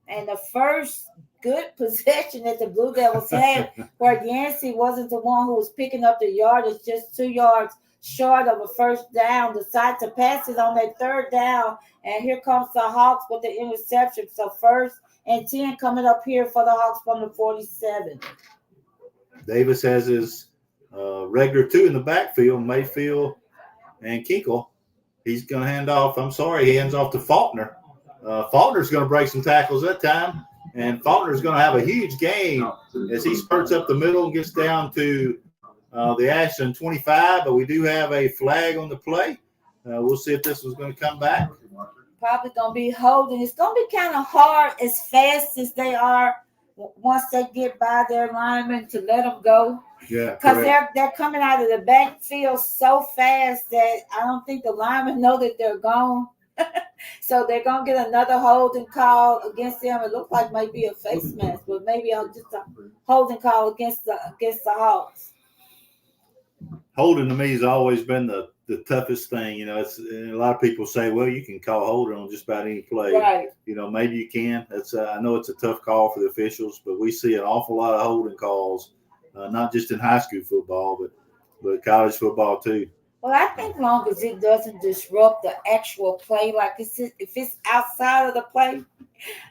And the first good possession that the Blue Devils had, where Yancey wasn't the one who was picking up the yardage, just 2 yards short of a first down, decided to pass it on that third down, and here comes the Hawks with the interception. So 1st and 10 coming up here for the Hawks from the 47. Davis has his regular 2 in the backfield, Mayfield and Kinkle. He's going to hand off. He hands off to Faulkner. Faulkner's going to break some tackles that time, and Faulkner's going to have a huge gain as he spurts up the middle and gets down to the Ashland 25, but we do have a flag on the play. We'll see if this was going to come back. Probably going to be holding. It's going to be kind of hard as fast as they are once they get by their linemen to let them go. Yeah, because they're coming out of the backfield so fast that I don't think the linemen know that they're gone. So they're going to get another holding call against them. It looks like maybe a face mask, but maybe just a holding call against the Hawks. Holding to me has always been the toughest thing. You know, it's a lot of people say, well, you can call holding on just about any play. Right. You know, maybe you can. I know it's a tough call for the officials, but we see an awful lot of holding calls, not just in high school football, but college football too. Well, I think long as it doesn't disrupt the actual play, like if it's outside of the play,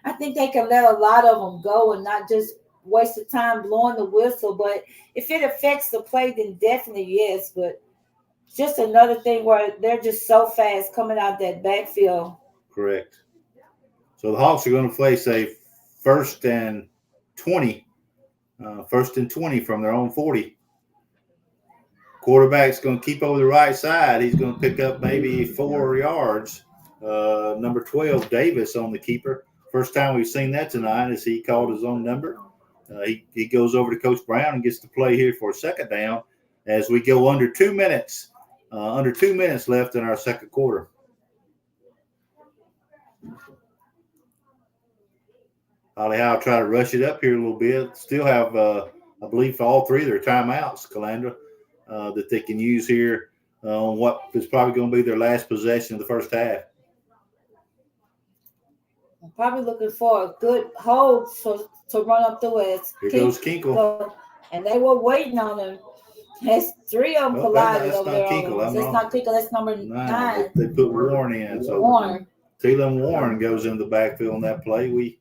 I think they can let a lot of them go and not just waste the time blowing the whistle. But if it affects the play, then definitely yes. But just another thing where they're just so fast coming out that backfield. Correct. So the Hawks are going to face a 1st and 20 from their own 40. Quarterback's going to keep over the right side. He's going to pick up maybe 4 yards. Number 12, Davis, on the keeper. First time we've seen that tonight is he called his own number. He goes over to Coach Brown and gets to play here for a 2nd down as we go under 2 minutes. Under 2 minutes left in our 2nd quarter. Holly Howe try to rush it up here a little bit. Still have, I believe, for all 3 of their timeouts, Calandra, that they can use here on what is probably going to be their last possession of the first half. I'm probably looking for a good hold to run up the west. Here goes Kinkle. And they were waiting on him. There's 3 of them collided over there. That's not Kinkle. That's number 9. They put Warren in. So Taylor Warren goes in the backfield on that play. We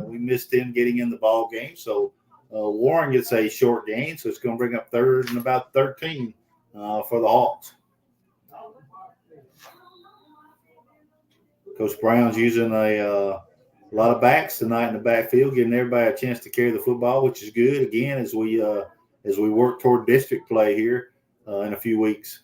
missed him getting in the ball game. So Warren gets a short gain. So it's going to bring up 3rd and about 13 for the Hawks. Coach Brown's using a lot of backs tonight in the backfield, giving everybody a chance to carry the football, which is good. Again, as we work toward district play here in a few weeks.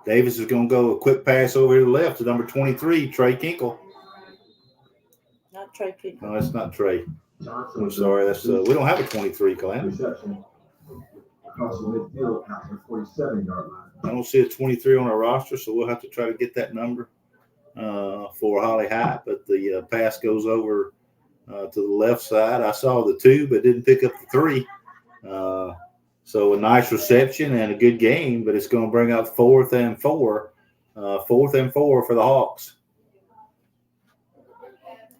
Davis is going to go a quick pass over to the left to number 23, Trey Kinkle. Not Trey Kinkle. No, that's not Trey. I'm sorry. That's we don't have a 23, Calamity. Across the midfield, past the 47-yard line. I don't see a 23 on our roster, so we'll have to try to get that number for Holly High. But the pass goes over to the left side. I saw the 2, but didn't pick up the 3. So a nice reception and a good game, but it's going to bring up 4th and 4. 4th and 4 for the Hawks.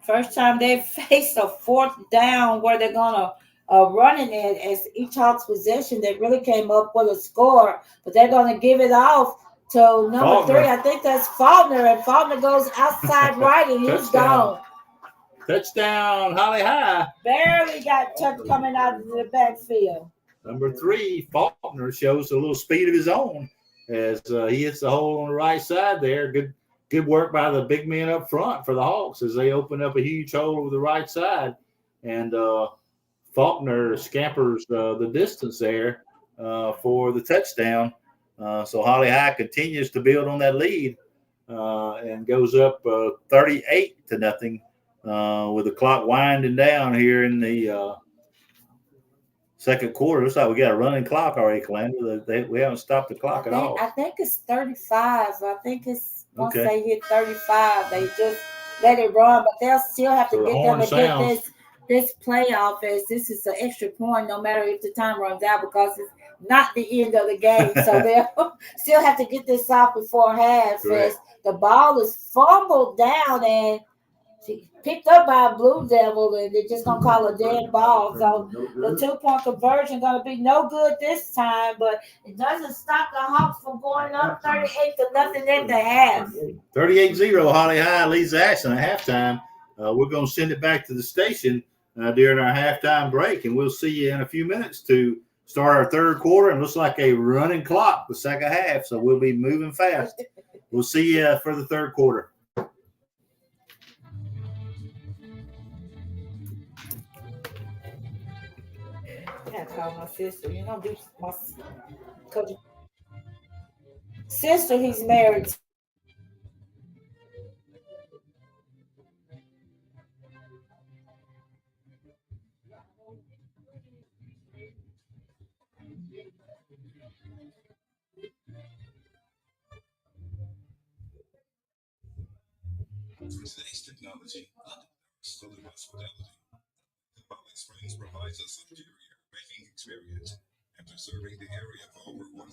First time they face a 4th down where they're going to running it as each Hawks possession. They really came up with a score, but they're going to give it off to number Faulkner. 3. I think that's Faulkner, and Faulkner goes outside right, and he's gone. Touchdown, Holly High. Barely got touch coming out of the backfield. Number 3, Faulkner shows a little speed of his own as he hits the hole on the right side there. Good work by the big men up front for the Hawks as they open up a huge hole over the right side. And Faulkner scampers the distance there for the touchdown. So Holly High continues to build on that lead and goes up 38-0 with the clock winding down here in the second quarter. Looks like we got a running clock already, Calandra. We haven't stopped the clock at all. I think it's 35. I think it's once they hit 35, they just let it run, but they'll still have to get them to get this this playoff as this is an extra point, no matter if the time runs out, because it's not the end of the game. So they'll still have to get this off before half. As the ball is fumbled down and she picked up by a Blue Devil, and they're just gonna call a dead ball. So the 2-point conversion gonna be no good this time, but it doesn't stop the Hawks from going up 38-0 at the half. 38-0, Holly High leads Ashland at halftime. We're going to send it back to the station during our halftime break, and we'll see you in a few minutes to start our third quarter. And looks like a running clock the second half, so we'll be moving fast. We'll see you for the third quarter. I gotta call my sister. You know, my sister he's married to. For today's technology, Southern Hospitality, Valley Springs provides a superior banking experience. After serving the area for over 150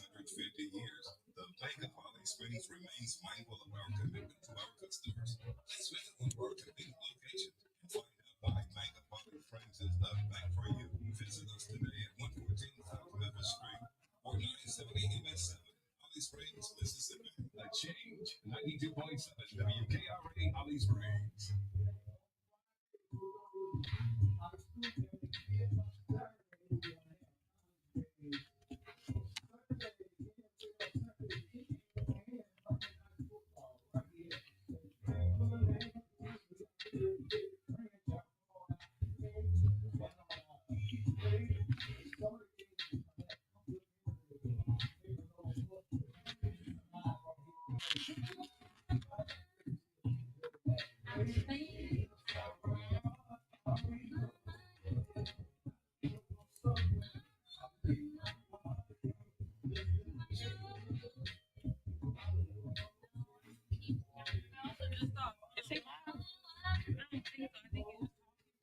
years, the Bank of Valley Springs remains mindful of our commitment to our customers. Please visit one of our convenient locations and find out why Bank of Valley Springs is the bank for you. Visit us today at 114 South Memphis Street or 970 MS 7. Holly Springs, Mississippi. A change. 92.7 WKRA Holly Springs.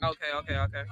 Okay.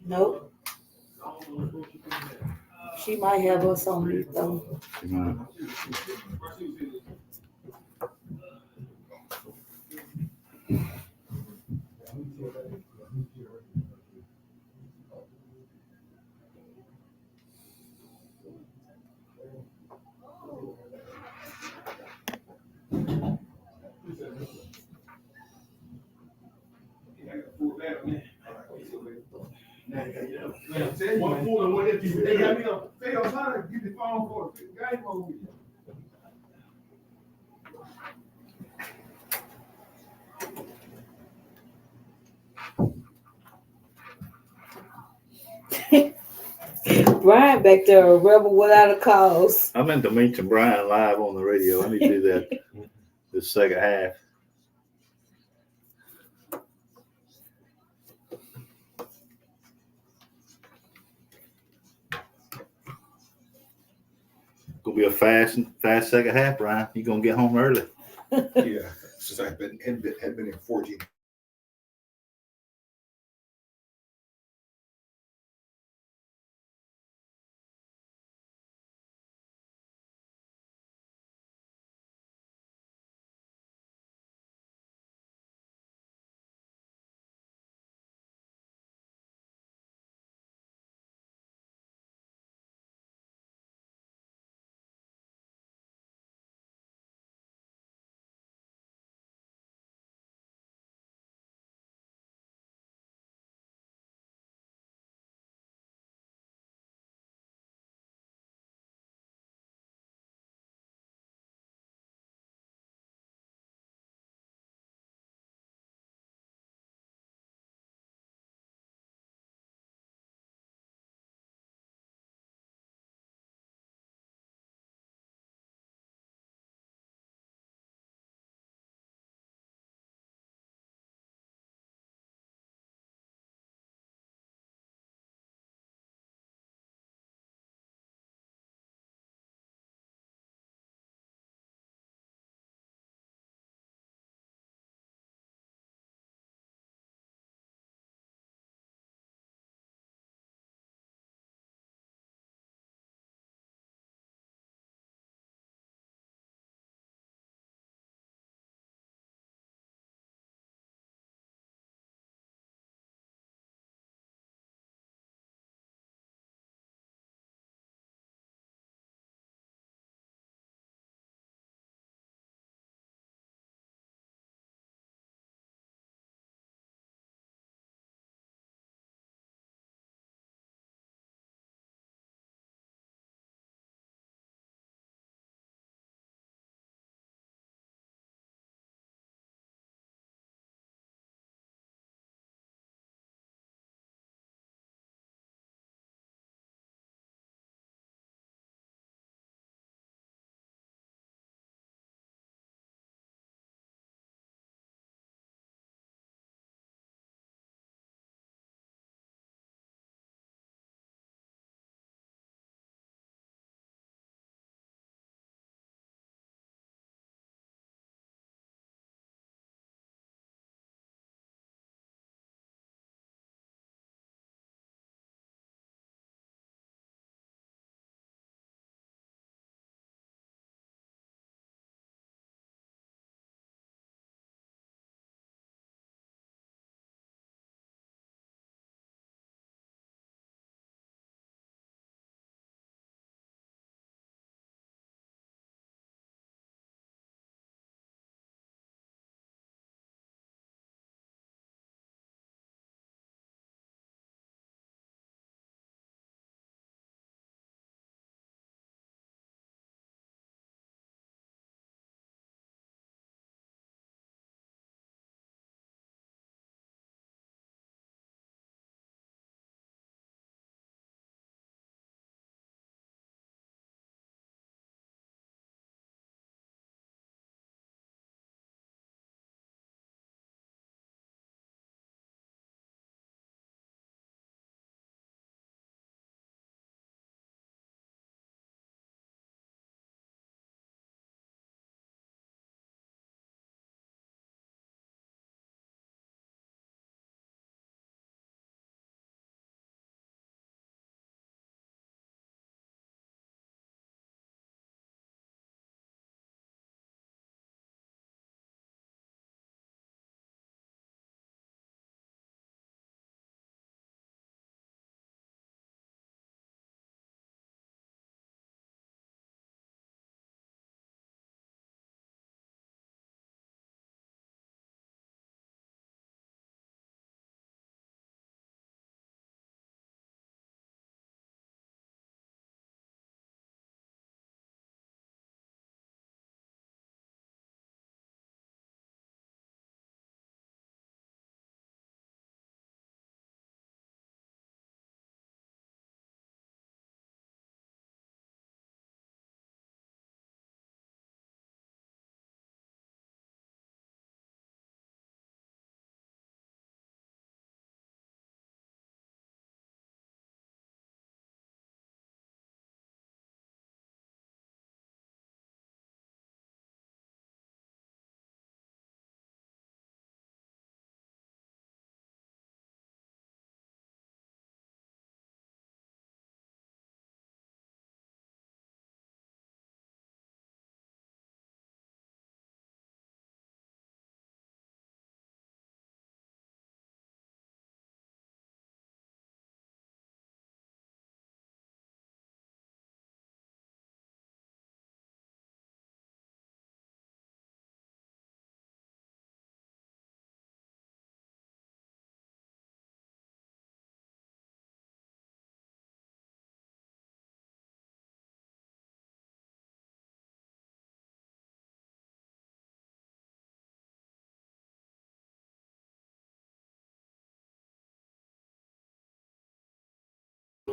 Nope. She might have us on mute though. Brian back there, a rebel without a cause. I meant to mention Brian live on the radio. I need to do that this second half. Gonna be a fast second half, Brian. You gonna get home early? Yeah, since I've been in 14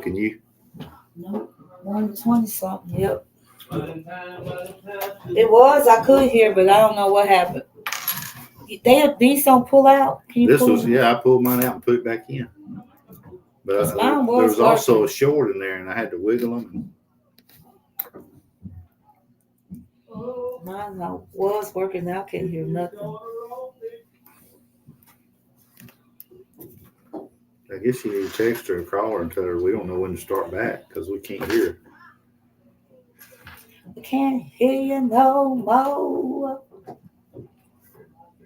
can you? No, 120 something. Yep. It was. I could hear, but I don't know what happened. These don't pull out. Can you This pull was, them? yeah, I pulled mine out and put it back in. But Because mine there was was also a working. short in there, and I had to wiggle them. Mine was working. Now I can't hear nothing. I guess you need to text her and call her and tell her we don't know when to start back because we can't hear her. I can't hear you no more.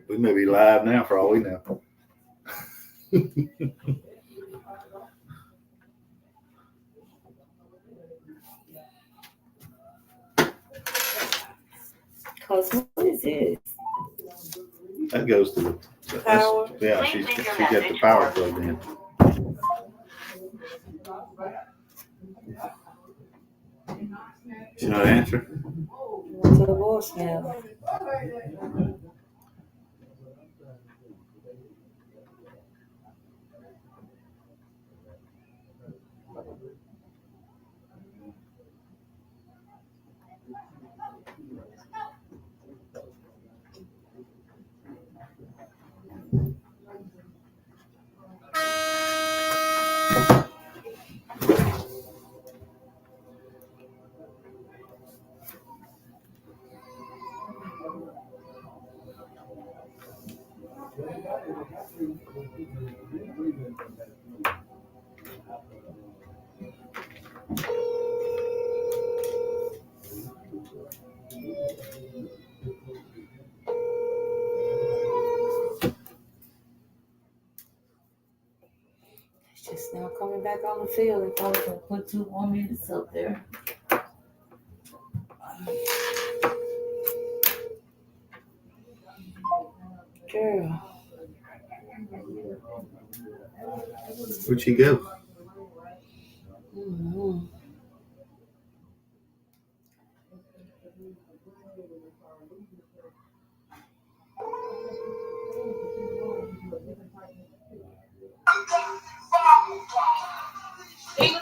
We may be live now for all we know. Cause what is this? That goes to the Power. Yeah, she got the power plugged in. She not answer? To the voicemail. It's just now coming back on the field. If I was gonna put 2 more minutes up there. Girl. Where'd she go? Mm-hmm.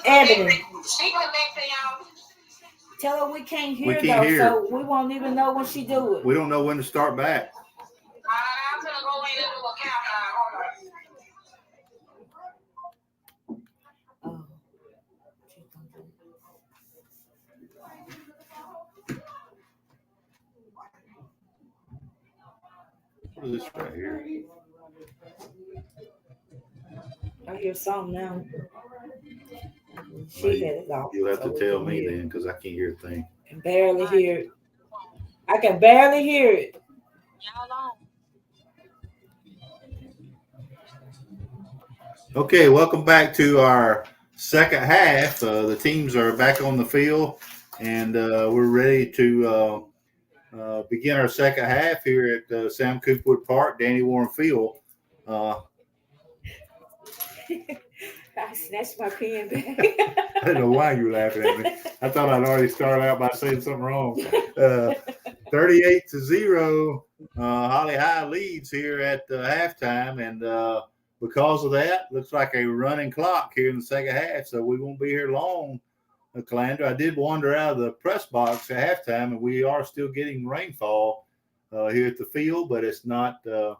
Ebony. Tell her we can't hear We can't though, hear. so we won't even know when she do it. We don't know when to start back. I'm gonna go in and do a countdown. Hold on. Oh. What is this right here? I hear something now. She had it off. You'll have so to we tell can me hear it. then because I can't hear a thing. I can barely hear it. I can barely hear it. Y'all on. Okay, welcome back to our second half. The teams are back on the field, and we're ready to begin our second half here at Sam Coopwood Park, Danny Warren Field. I snatched my pen back. I don't know why you were laughing at me. I thought I'd already started out by saying something wrong. 38-0, Holly High leads here at halftime, and because of that, looks like a running clock here in the second half, so we won't be here long, Calandra. I did wander out of the press box at halftime, and we are still getting rainfall here at the field, but it's not a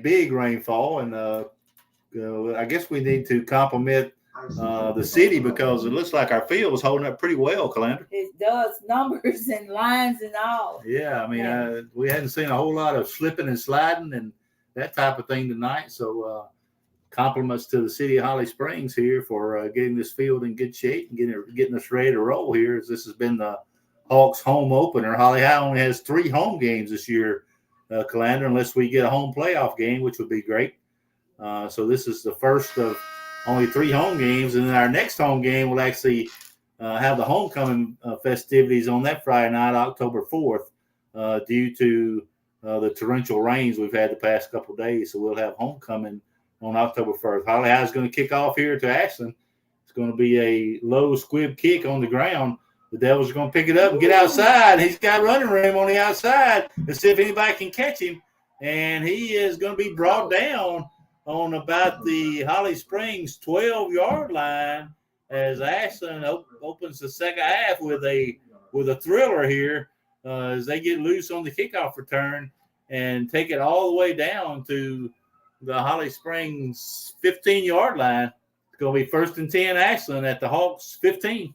big rainfall, and I guess we need to compliment the city because it looks like our field was holding up pretty well, Calandra. It does, numbers and lines and all. Yeah, I mean, we hadn't seen a whole lot of slipping and sliding and that type of thing tonight. So compliments to the city of Holly Springs here for getting this field in good shape and getting us ready to roll here, as this has been the Hawks home opener. Holly High only has 3 home games this year, Calandra, unless we get a home playoff game, which would be great. So this is the first of only 3 home games, and then our next home game will actually have the homecoming festivities on that Friday night, October 4th, due to the torrential rains we've had the past couple of days. So we'll have homecoming on October 1st. Holly High is going to kick off here to Ashland. It's going to be a low squib kick on the ground. The Devils are going to pick it up and get outside. He's got running room on the outside. Let's see if anybody can catch him. And he is going to be brought down on about the Holly Springs 12-yard line as Ashland opens the second half with a thriller here as they get loose on the kickoff return and take it all the way down to the Holly Springs 15-yard line. It's going to be 1st and 10 Ashland at the Hawks 15.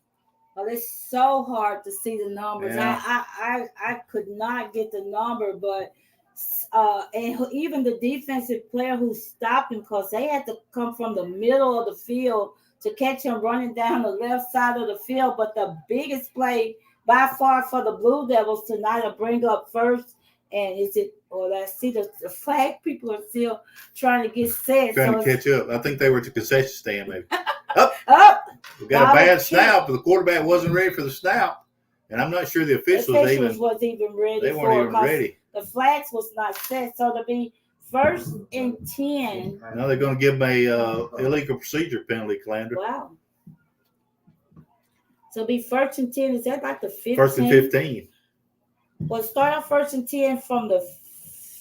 Well, it's so hard to see the numbers. Yeah. I could not get the number, but and even the defensive player who stopped him, because they had to come from the middle of the field to catch him running down the left side of the field. But the biggest play by far for the Blue Devils tonight to bring up first, and I see the flag people are still trying to get set. Trying to catch up. I think they were at the concession stand maybe. Up. We got a bad snap, but the quarterback wasn't ready for the snap. And I'm not sure the officials wasn't even ready. They weren't even ready. The flags was not set, so to be 1st and 10. Now they're going to give them a illegal procedure penalty, Calandra. Wow. So be 1st and 10. Is that like the 15? 1st and 15. Well, start off 1st and 10 from the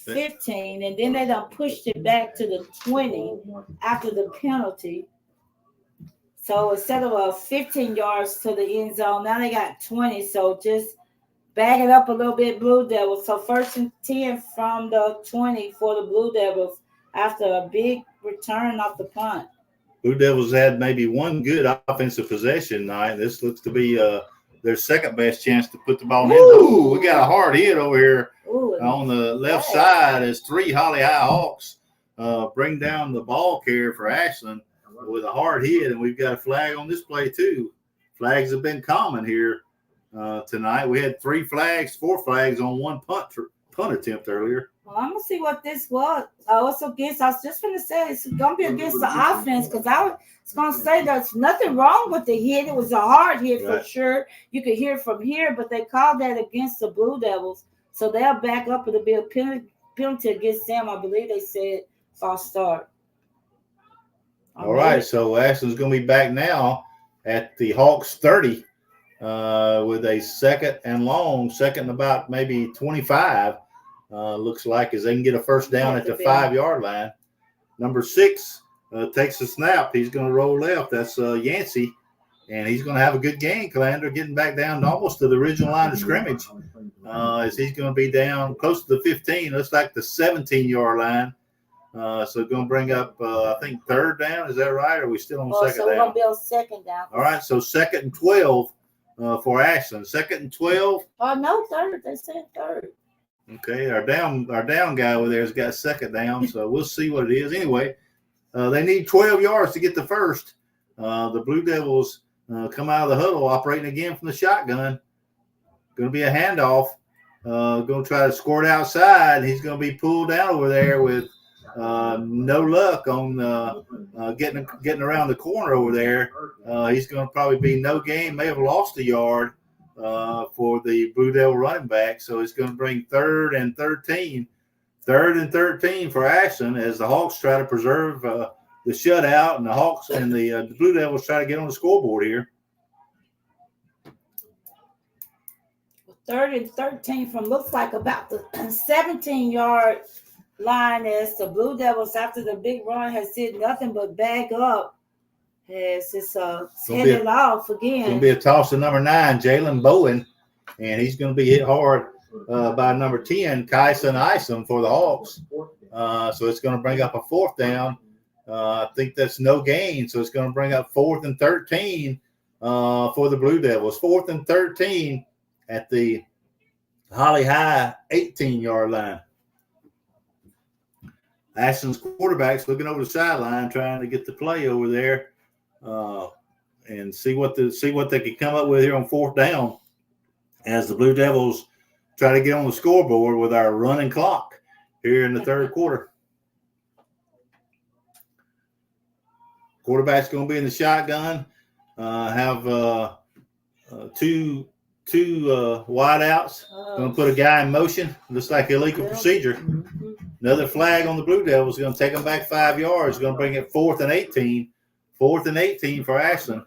15, and then they done pushed it back to the 20 after the penalty. So instead of a 15 yards to the end zone, now they got 20. So just back it up a little bit, Blue Devils. So 1st and 10 from the 20 for the Blue Devils after a big return off the punt. Blue Devils had maybe one good offensive possession tonight. This looks to be their second best chance to put the ball in. Ooh, we got a hard hit over here on the left side as 3 Holly High Hawks bring down the ball carrier for Ashland with a hard hit, and we've got a flag on this play too. Flags have been common here tonight. We had 4 flags on one punt attempt earlier. Well, I'm going to see what this was. It's against, I was just going to say it's going to be against the offense, because I was going to say there's nothing wrong with the hit. It was a hard hit for sure. You could hear it from here, but they called that against the Blue Devils. So they'll back up. It'll be a penalty against them. I believe they said false start. All right, so Ashland's going to be back now at the Hawks 30 with a second and about maybe 25. Looks like as they can get a first down at the 5-yard line. Number 6 takes a snap. He's going to roll left. That's Yancey, and he's going to have a good game. Calandra getting back down to almost to the original line of scrimmage as he's going to be down close to the 15. Looks like the 17-yard line. So going to bring up, I think, 3rd down. Is that right? Or are we still on second down? So we're going to be on 2nd down. All right, so 2nd and 12 for Ashland. 2nd and 12. Oh, no, 3rd. They said 3rd. Okay, our down guy over there has got 2nd down, so we'll see what it is. Anyway, they need 12 yards to get the first. The Blue Devils come out of the huddle, operating again from the shotgun. Going to be a handoff. Going to try to score it outside. He's going to be pulled down over there with no luck on getting around the corner over there. He's going to probably be no gain. May have lost a yard for the Blue Devil running back. So it's going to bring 3rd and 13. 3rd and 13 for Ashland as the Hawks try to preserve the shutout, and the Hawks and the Blue Devils try to get on the scoreboard here. 3rd and 13 from looks like about the 17-yard line as the Blue Devils, after the big run, has did nothing but back up. As it's headed off again. It's going to be a toss to number 9, Jalen Bowen, and he's going to be hit hard by number 10, Kyson Isom for the Hawks. So it's going to bring up a 4th down. I think that's no gain, so it's going to bring up 4th and 13 for the Blue Devils. 4th and 13 at the Holly High 18-yard line. Ashland's quarterback's looking over the sideline, trying to get the play over there, and see what they can come up with here on 4th down, as the Blue Devils try to get on the scoreboard with our running clock here in the 3rd quarter. Quarterback's going to be in the shotgun. Have two wideouts. Going to put a guy in motion. Looks like illegal procedure. Another flag on the Blue Devils. Going to take them back 5 yards. Going to bring it 4th and 18. 4th and 18 for Ashland.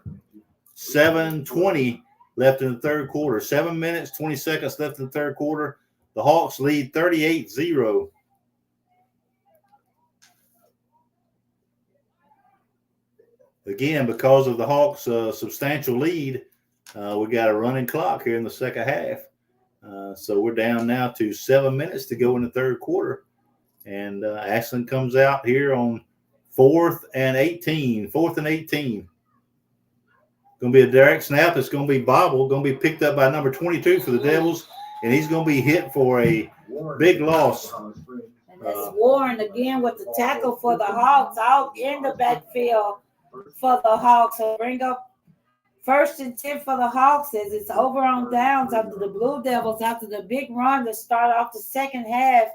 7:20 left in the 3rd quarter. 7 minutes, 20 seconds left in the 3rd quarter. The Hawks lead 38-0. again, because of the Hawks' substantial lead, we got a running clock here in the second half. So we're down now to 7 minutes to go in the third quarter. And Ashland comes out here on 4th and 18. Going to be a direct snap. It's going to be bobbled. Going to be picked up by number 22 for the Devils. And he's going to be hit for a big loss. And that's Warren again with the tackle for the Hawks out in the backfield for the Hawks. So bring up 1st and 10 for the Hawks as it's over on downs after the Blue Devils, after the big run to start off the second half,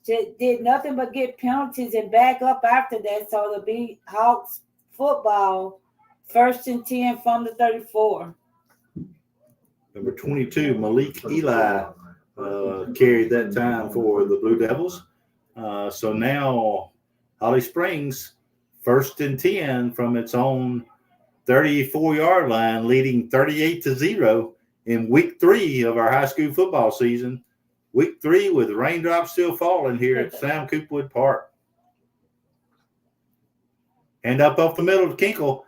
did nothing but get penalties and back up after that. So it'll be Hawks football, 1st and 10 from the 34. Number 22, Malik Eli, carried that time for the Blue Devils. So now Holly Springs, 1st and 10 from its own 34-yard line, leading 38-0 in week 3 of our high school football season. Week 3 with raindrops still falling here at Sam Coopwood Park. And up off the middle of Kinkle.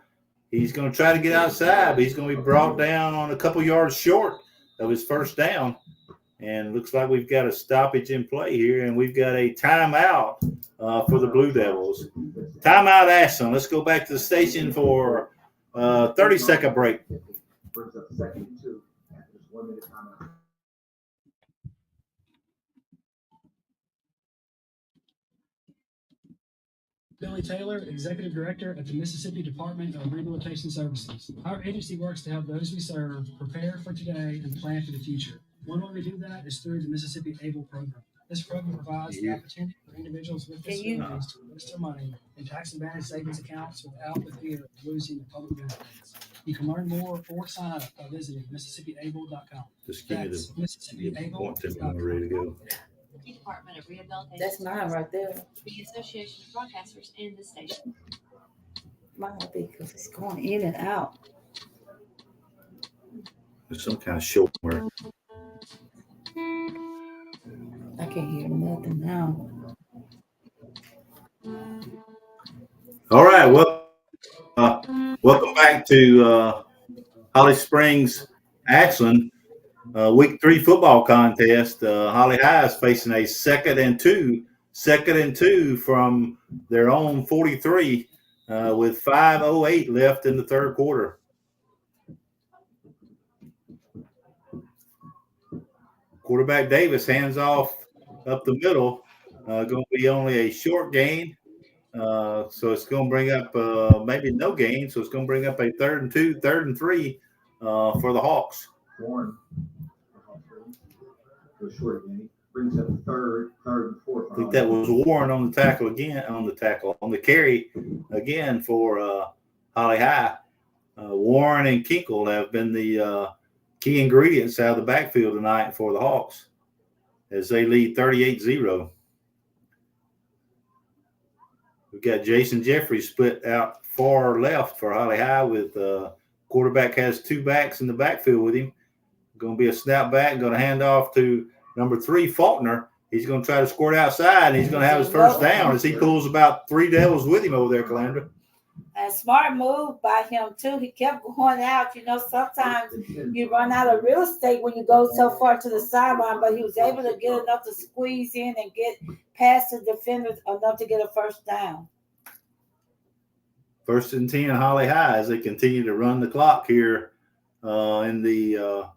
He's going to try to get outside, but he's going to be brought down on a couple yards short of his first down. And looks like we've got a stoppage in play here, and we've got a timeout for the Blue Devils. Timeout, Ashland. Let's go back to the station for a 30-second break. Billy Taylor, Executive Director at the Mississippi Department of Rehabilitation Services. Our agency works to help those we serve prepare for today and plan for the future. One way we do that is through the Mississippi ABLE program. This program provides the opportunity for individuals with disabilities to invest their money in tax-advantaged savings accounts without the fear of losing the public benefits. You can learn more or sign up by visiting MississippiAble.com. Just give me That's the MississippiAble.com. ready to go. Department of Rehabilitation. That's mine right there. The Association of Broadcasters and the station. Mine because it's going in and out. There's some kind of shortware. I can't hear nothing now. All right. Well, welcome back to Holly Springs, Ashland. Week 3 football contest. Holly High is facing a second and two from their own 43 with 5:08 left in the third quarter. Quarterback Davis hands off up the middle. Going to be only a short gain. So it's going to bring up maybe no gain. So it's going to bring up a 3rd and 2, 3rd and 3 for the Hawks. Warren. Short again. Brings up 3rd and 4th. I think that was Warren on the tackle again, on the carry again for Holly High. Warren and Kinkle have been the key ingredients out of the backfield tonight for the Hawks as they lead 38-0. We've got Jason Jeffries split out far left for Holly High with quarterback has 2 backs in the backfield with him. Going to be a snap back, going to hand off to number 3, Faulkner. He's going to try to squirt outside, and he's going to have his first down as he pulls about 3 Devils with him over there, Calandra. A smart move by him, too. He kept going out. You know, sometimes you run out of real estate when you go so far to the sideline, but he was able to get enough to squeeze in and get past the defenders enough to get a first down. 1st and 10, Holly High, as they continue to run the clock here in the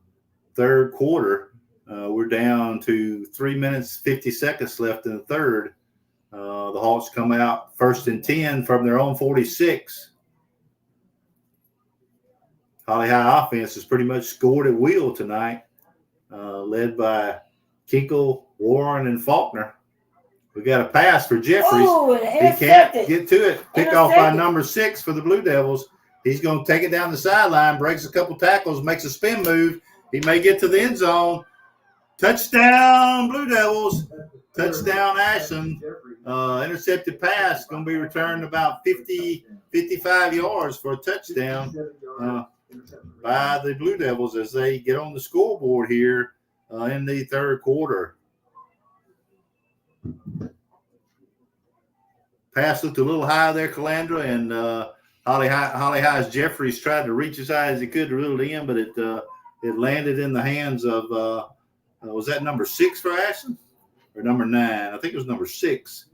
third quarter. We're down to 3 minutes, 50 seconds left in the third. The Hawks come out 1st and 10 from their own 46. Holly High offense has pretty much scored at will tonight, led by Kinkle, Warren, and Faulkner. We got a pass for Jeffries. He can't get to it. Pick off by number 6 for the Blue Devils. He's going to take it down the sideline, breaks a couple tackles, makes a spin move. He may get to the end zone. Touchdown, Blue Devils. Touchdown, Ashland. Intercepted pass. Going to be returned about 50, 55 yards for a touchdown by the Blue Devils as they get on the scoreboard here in the third quarter. Pass looked a little high there, Calandra, and Holly High's Jeffries tried to reach as high as he could to reel it in, but it landed in the hands of was that number 6 for Ashland or number 9? I think it was number 6.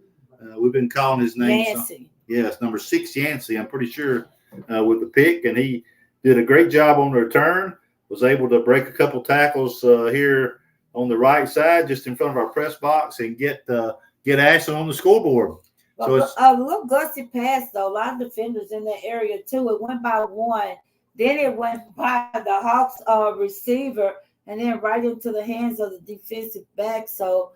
We've been calling his name. Yancey. Yes, number 6 Yancey. I'm pretty sure with the pick, and he did a great job on the return. Was able to break a couple tackles here on the right side, just in front of our press box, and get Ashland on the scoreboard. So it's a little gusty pass, though. A lot of defenders in that area, too. It went by one. Then it went by the Hawks receiver and then right into the hands of the defensive back. So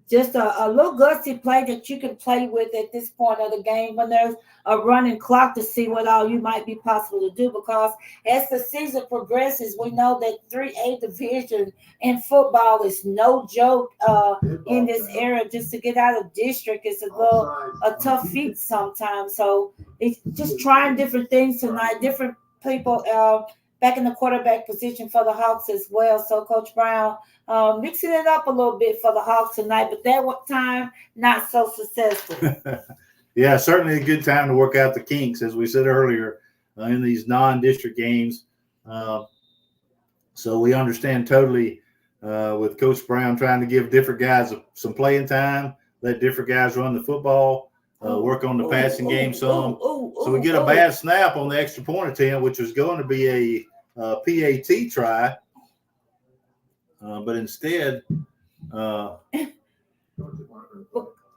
just a little gusty play that you can play with at this point of the game when there's a running clock to see what all you might be possible to do. Because as the season progresses, we know that 3A division in football is no joke in this era. Just to get out of district is a tough feat sometimes. So it's just trying different things tonight, different people back in the quarterback position for the Hawks as well. So Coach Brown mixing it up a little bit for the Hawks tonight, but that time not so successful. Yeah, certainly a good time to work out the kinks, as we said earlier, in these non-district games. So we understand totally with Coach Brown trying to give different guys some playing time, let different guys run the football, work on the passing game some. So we get a bad snap on the extra point attempt, which was going to be a PAT try. But instead,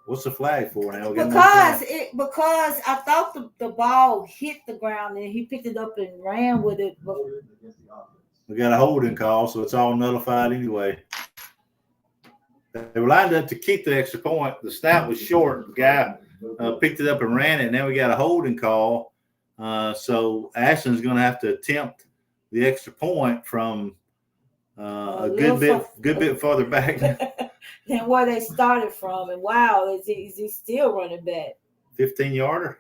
what's the flag for now? Because I thought the ball hit the ground and he picked it up and ran with it. But we got a holding call, so it's all nullified anyway. They were lined up to keep the extra point. The snap was short. The guy picked it up and ran it, and now we got a holding call. So Ashland's going to have to attempt the extra point from a good bit farther back than where they started from. And wow, is he still running back? 15-yarder.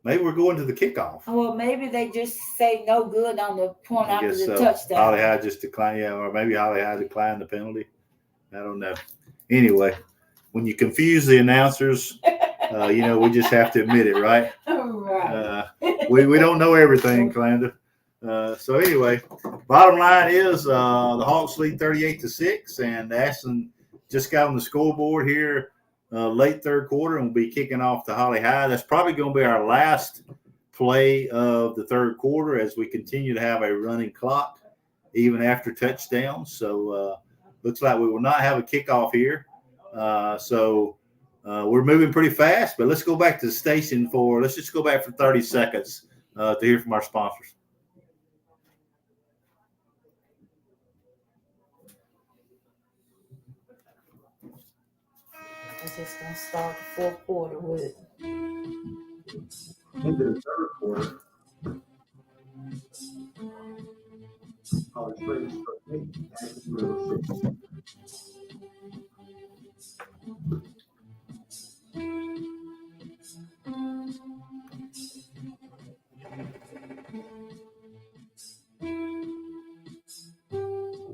Maybe we're going to the kickoff. Well, maybe they just say no good on the point after the touchdown. Holly High just declined, or maybe Holly High declined the penalty. I don't know. Anyway, when you confuse the announcers, we just have to admit it, right? Right. We don't know everything, Calanda. So anyway, bottom line is the Hawks lead 38-6, and Ashland just got on the scoreboard here late third quarter, and we'll be kicking off the Holly High. That's probably going to be our last play of the third quarter as we continue to have a running clock even after touchdowns. So looks like we will not have a kickoff here. So we're moving pretty fast, but let's go back to the station let's just go back for 30 seconds to hear from our sponsors. I'm just going to start the fourth quarter with it. Into the third quarter, College Springs for 8, Ashland for 6.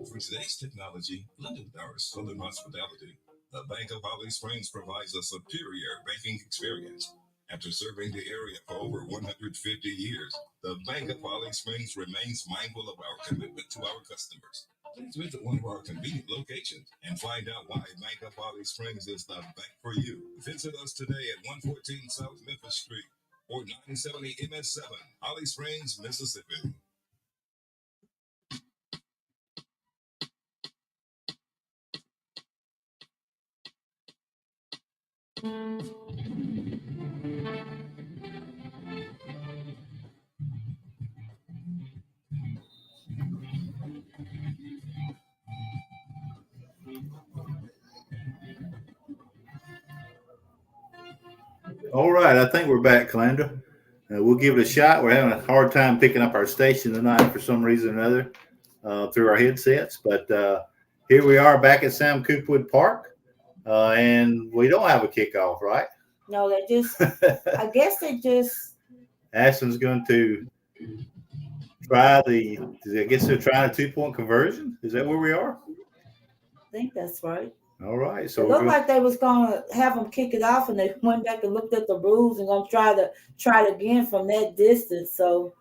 For today's technology, blended with our Southern hospitality, the Bank of Holly Springs provides a superior banking experience. After serving the area for over 150 years, the Bank of Holly Springs remains mindful of our commitment to our customers. Please visit one of our convenient locations and find out why Bank of Holly Springs is the bank for you. Visit us today at 114 South Memphis Street or 970 MS7, Holly Springs, Mississippi. All right, I think we're back, Calandra. We'll give it a shot. We're having a hard time picking up our station tonight for some reason or another through our headsets. But here we are back at Sam Coopwood Park, and we don't have a kickoff, right? No, they just, I guess they just. Ashland's going to try I guess they're trying a 2-point conversion. Is that where we are? I think that's right. All right. So it looked like they was gonna have them kick it off, and they went back and looked at the rules and gonna try it again from that distance. So,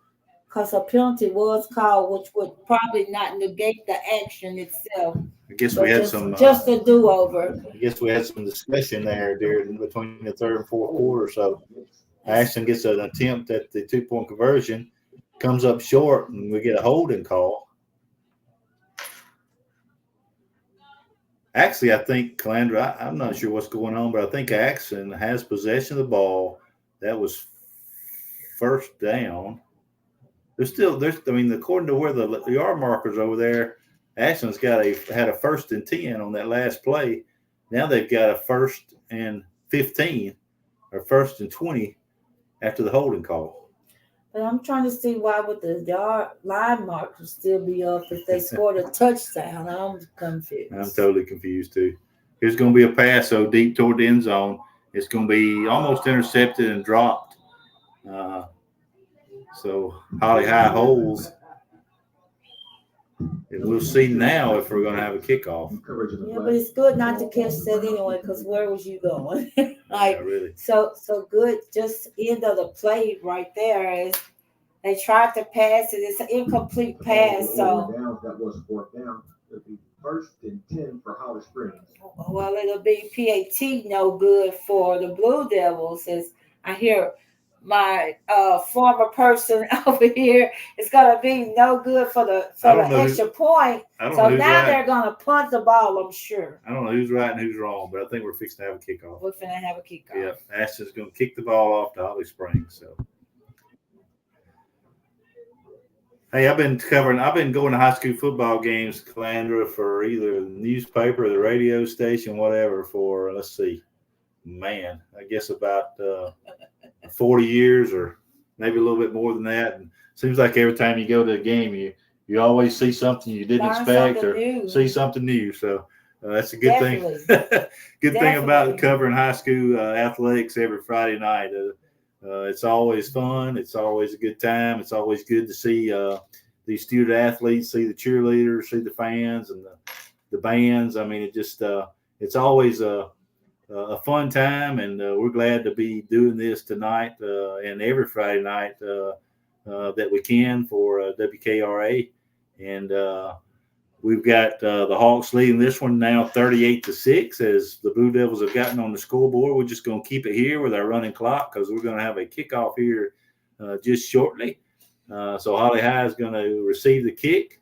because a penalty was called, which would probably not negate the action itself. I guess But we had just a do over. I guess we had some discussion there during between the third and fourth quarter. So Ashland gets an attempt at the 2-point conversion, comes up short, and we get a holding call. Actually, I think, Calandra, I'm not sure what's going on, but I think Ashland has possession of the ball. That was first down. According to where the yard markers over there, Ashland's had a 1st and 10 on that last play. Now they've got a 1st and 15 or 1st and 20 after the holding call. But I'm trying to see why would the yard line markers still be up if they scored a touchdown. I'm confused. I'm totally confused too. Here's going to be a pass so deep toward the end zone. It's going to be almost intercepted and dropped. So Holly High holds. And we'll see now if we're going to have a kickoff. Yeah, but it's good not to catch that anyway, because where was you going? Really. So good. Just end of the play right there is they tried to pass it. It's an incomplete pass. So that wasn't fourth down. It'll be 1st and 10 for Holly Springs. Well, it'll be PAT no good for the Blue Devils. As I hear my former person over here, it's gonna be no good for the extra point. So now they're gonna punt the ball, I'm sure. I don't know who's right and who's wrong, but I think we're fixing to have a kickoff. We're finna have a kickoff. Yeah, Ashton's gonna kick the ball off to Holly Springs. So hey, I've been going to high school football games, Calandra, for either the newspaper or the radio station, whatever, for let's see, I guess about 40 years or maybe a little bit more than that. And it seems like every time you go to a game, you always see something you didn't expect or see something new. So that's a good thing. Good thing about covering high school athletics every Friday night. It's always fun. It's always a good time. It's always good to see these student athletes, see the cheerleaders, see the fans and the bands. I mean, it's always a fun time, and we're glad to be doing this tonight and every Friday night that we can for WKRA. And we've got the Hawks leading this one now 38-6 as the Blue Devils have gotten on the scoreboard. We're just going to keep it here with our running clock because we're going to have a kickoff here just shortly. So Holly High is going to receive the kick.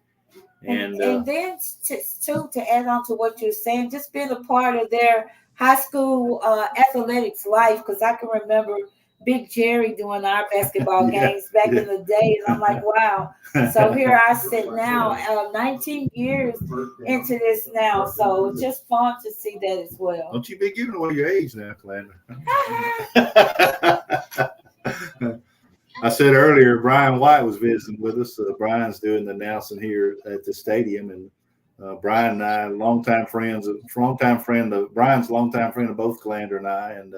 And then to add on to what you're saying, just being a part of their high school athletics life, because I can remember Big Jerry doing our basketball games back in the day, and I'm like, wow. So here I sit now, 19 years into this now, so it's just fun to see that as well. Don't you be giving away your age now, Calandra. I said earlier, Brian White was visiting with us. Brian's doing the announcing here at the stadium, and Brian and I, Brian's longtime friend of both Calandra and I, and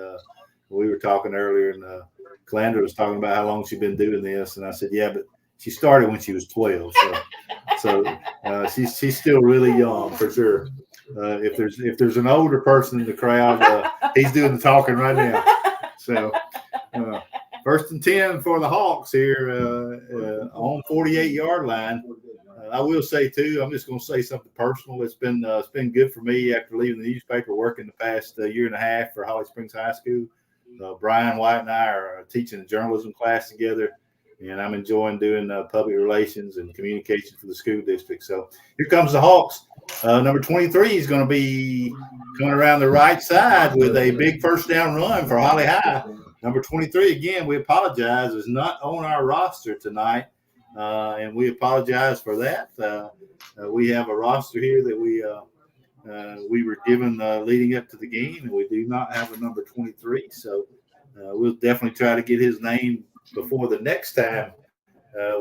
we were talking earlier, and Calandra was talking about how long she'd been doing this, and I said, yeah, but she started when she was 12, so she's still really young for sure. If there's an older person in the crowd, he's doing the talking right now. So 1st and 10 for the Hawks here on 48-yard line. I will say too, I'm just going to say something personal. It's been good for me after leaving the newspaper, working the past year and a half for Holly Springs High School. Brian White and I are teaching a journalism class together, and I'm enjoying doing public relations and communication for the school district. So here comes the Hawks. Number 23 is going to be coming around the right side with a big 1st down run for Holly High. Number 23, again, we apologize, is not on our roster tonight. And we apologize for that. We have a roster here that we were given leading up to the game, and we do not have a number 23. So we'll definitely try to get his name before the next time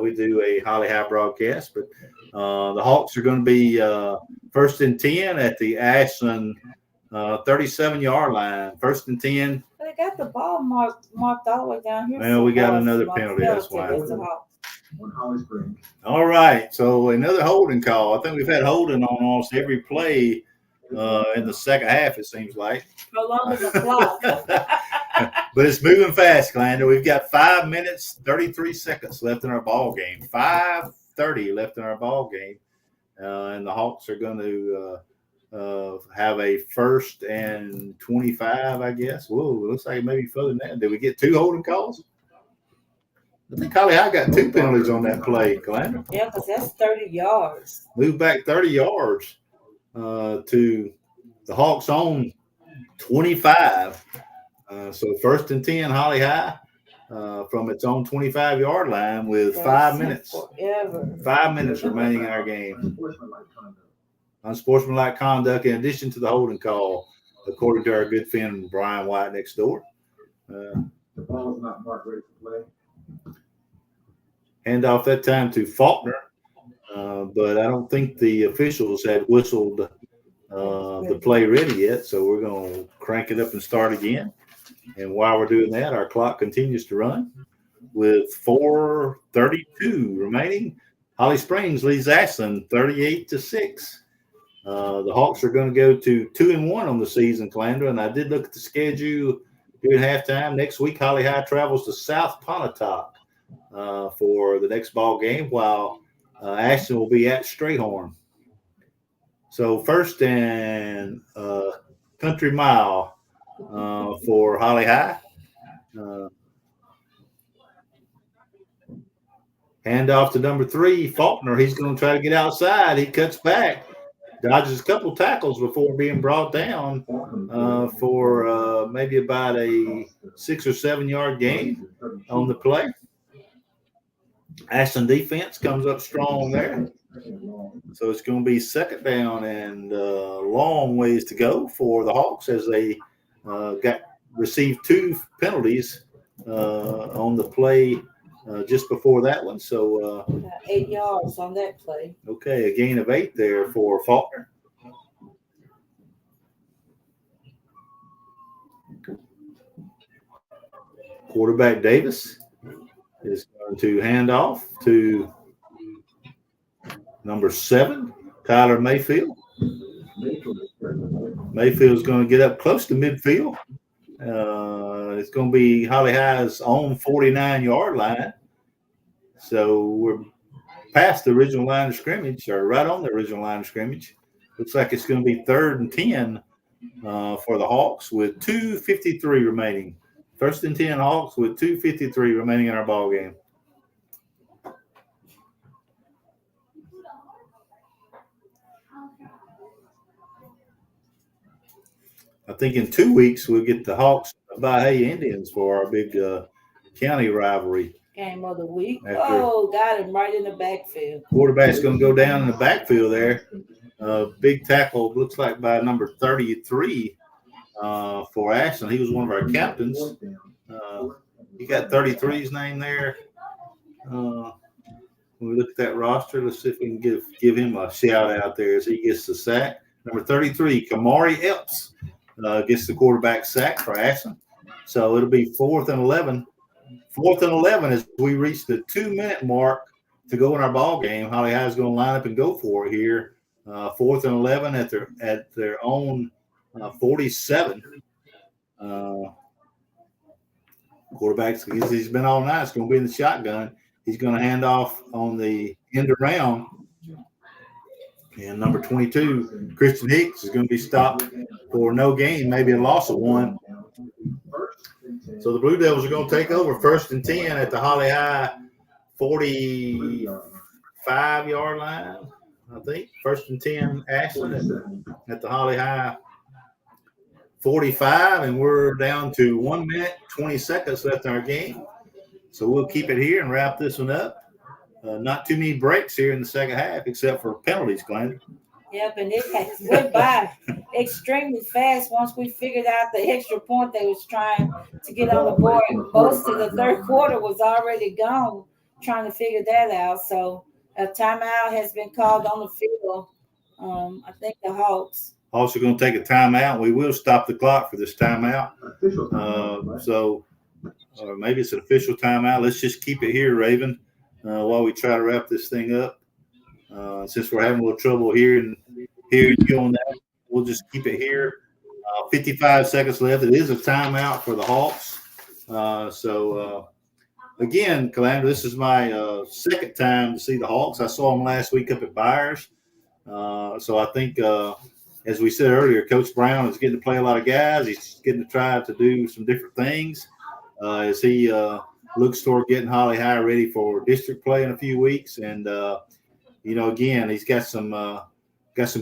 we do a Holly High broadcast. But the Hawks are going to be 1st and 10 at the Ashland 37-yard line. 1st and 10. They got the ball marked all the way down here. Well, we got another penalty. That's why. All right, so another holding call. I think we've had holding on almost every play in the second half, it seems like. Prolonging the clock. But it's moving fast, Glander. We've got 5 minutes, 33 seconds left in our ball game. 5:30 left in our ball game. And the Hawks are going to have a 1st and 25, I guess. Whoa, it looks like maybe further than that. Did we get 2 holding calls? I think Holly High got 2 penalties on that play, Glander. Yeah, because that's 30 yards. Move back 30 yards to the Hawks on 25. So 1st and 10, Holly High from its own 25-yard line with 5 minutes. 5 minutes remaining in our game. Unsportsmanlike conduct in addition to the holding call, according to our good friend Brian White next door. The ball is not marked ready for play. Hand off that time to Faulkner, but I don't think the officials had whistled the play ready yet, so we're going to crank it up and start again. And while we're doing that, our clock continues to run with 4:32 remaining. Holly Springs leads Ashland 38-6. The Hawks are going to go to 2-1 on the season, Calandra, and I did look at the schedule during halftime. Next week, Holly High travels to South Pontotoc for the next ball game, while Ashland will be at Strayhorn. So 1st and country mile for Holly High. Hand off to number 3, Faulkner. He's going to try to get outside. He cuts back, dodges a couple tackles before being brought down for maybe about a 6 or 7 yard gain on the play. Ashland defense comes up strong there. So it's going to be 2nd down and long ways to go for the Hawks as they received 2 penalties on the play just before that one. So 8 yards on that play. Okay, a gain of 8 there for Faulkner. Quarterback Davis is going to hand off to number 7, Tyler Mayfield. Mayfield's going to get up close to midfield. It's going to be Holly High's own 49-yard line. So we're past the original line of scrimmage, or right on the original line of scrimmage. Looks like it's going to be 3rd and 10 for the Hawks with 2:53 remaining. 1st and 10 Hawks with 2:53 remaining in our ball game. I think in 2 weeks we'll get the Hawks Bahia Indians for our big county rivalry. Game of the week. Got him right in the backfield. Quarterback's going to go down in the backfield there. Big tackle, looks like by number 33 for Ashland. He was one of our captains. He got 33's name there. When we look at that roster, let's see if we can give him a shout out there as he gets the sack. Number 33, Kamari Epps, gets the quarterback sack for Ashland. So it'll be 4th and 11. 4th and 11 as we reach the 2-minute mark to go in our ball game. Holly High is going to line up and go for it here. 4th and 11 at their own 47. Quarterback, he's been all night. It's going to be in the shotgun. He's going to hand off on the end around. And number 22, Christian Hicks, is going to be stopped for no gain, maybe a loss of 1. So the Blue Devils are going to take over 1st and 10 at the Holly High 45-yard line, I think. 1st and 10 Ashland at the Holly High 45, and we're down to 1 minute, 20 seconds left in our game. So we'll keep it here and wrap this one up. Not too many breaks here in the second half, except for penalties, Glenn. Yep, and it went by extremely fast once we figured out the extra point they was trying to get on the board. Most of the 3rd quarter was already gone trying to figure that out. So a timeout has been called on the field. I think the Hawks. Also going to take a timeout. We will stop the clock for this timeout. Or maybe it's an official timeout. Let's just keep it here, Raven, while we try to wrap this thing up. Since we're having a little trouble hearing you on that, we'll just keep it here. 55 seconds left. It is a timeout for the Hawks. Again, Calandra, this is my second time to see the Hawks. I saw them last week up at Byers. So I think, as we said earlier, Coach Brown is getting to play a lot of guys. He's getting to try to do some different things as he looks toward getting Holly High ready for district play in a few weeks. And, again, he's got some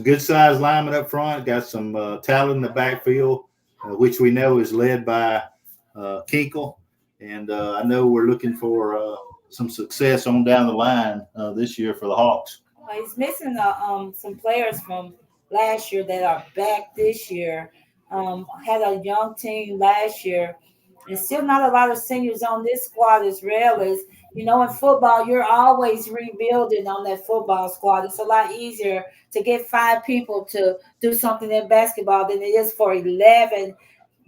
good size linemen up front, got some talent in the backfield, which we know is led by Kinkle. And I know we're looking for some success on down the line this year for the Hawks. Well, he's missing some players from last year that are back this year. Had a young team last year. And still not a lot of seniors on this squad as well as, in football, you're always rebuilding on that football squad. It's a lot easier to get 5 people to do something in basketball than it is for 11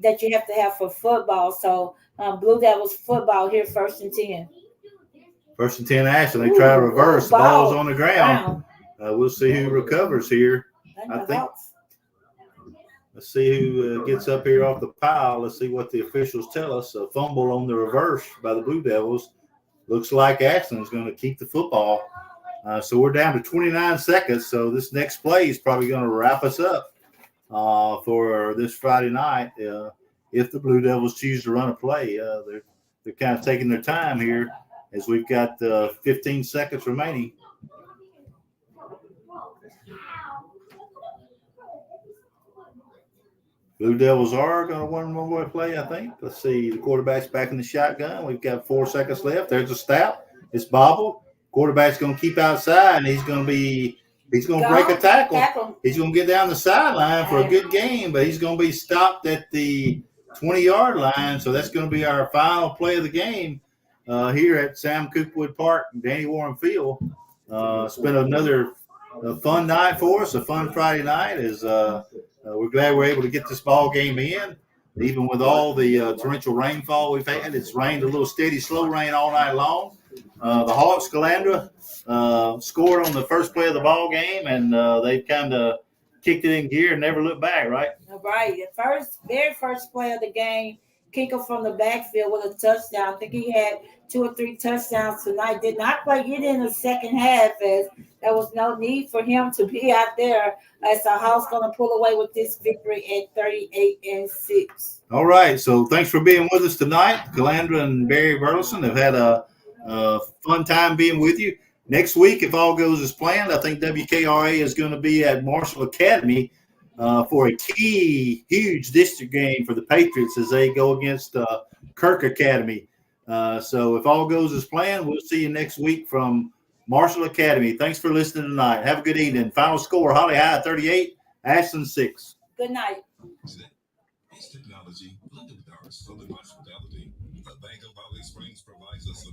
that you have to have for football. So Blue Devils football here, 1st and 10. 1st and 10 Ashland. They try to reverse. The ball's on the ground. We'll see who recovers here. I think. Let's see who gets up here off the pile. Let's see what the officials tell us. A fumble on the reverse by the Blue Devils. Looks like Ashland is going to keep the football. So we're down to 29 seconds. So this next play is probably going to wrap us up for this Friday night. If the Blue Devils choose to run a play, they're kind of taking their time here as we've got 15 seconds remaining. Blue Devils are going to run one more play, I think. Let's see. The quarterback's back in the shotgun. We've got 4 seconds left. There's a snap. It's bobbled. Quarterback's going to keep outside, and he's going to break a tackle. He's going to get down the sideline for a good game, but he's going to be stopped at the 20-yard line. So that's going to be our final play of the game here at Sam Cookwood Park, Danny Warren Field. It's been another fun night for us, a fun Friday night. We're glad we're able to get this ball game in, even with all the torrential rainfall we've had. It's rained a little steady, slow rain all night long. The Hawks, Calandra, scored on the first play of the ball game, and they've kind of kicked it in gear and never looked back, right? Right. The very first play of the game, kicker from the backfield with a touchdown. I think he had 2 or 3 touchdowns tonight. Did not quite get in the second half as there was no need for him to be out there as the Hawks going to pull away with this victory at 38-6. All right. So thanks for being with us tonight. Calandra and Barry Burleson have had a fun time being with you. Next week, if all goes as planned, I think WKRA is going to be at Marshall Academy for a key, huge district game for the Patriots as they go against Kirk Academy. So if all goes as planned, we'll see you next week from Marshall Academy. Thanks for listening tonight. Have a good evening. Final score, Holly High 38, Ashland 6. Good night. Technology, blended with our Southern hospitality. The Bank of Holly Springs provides us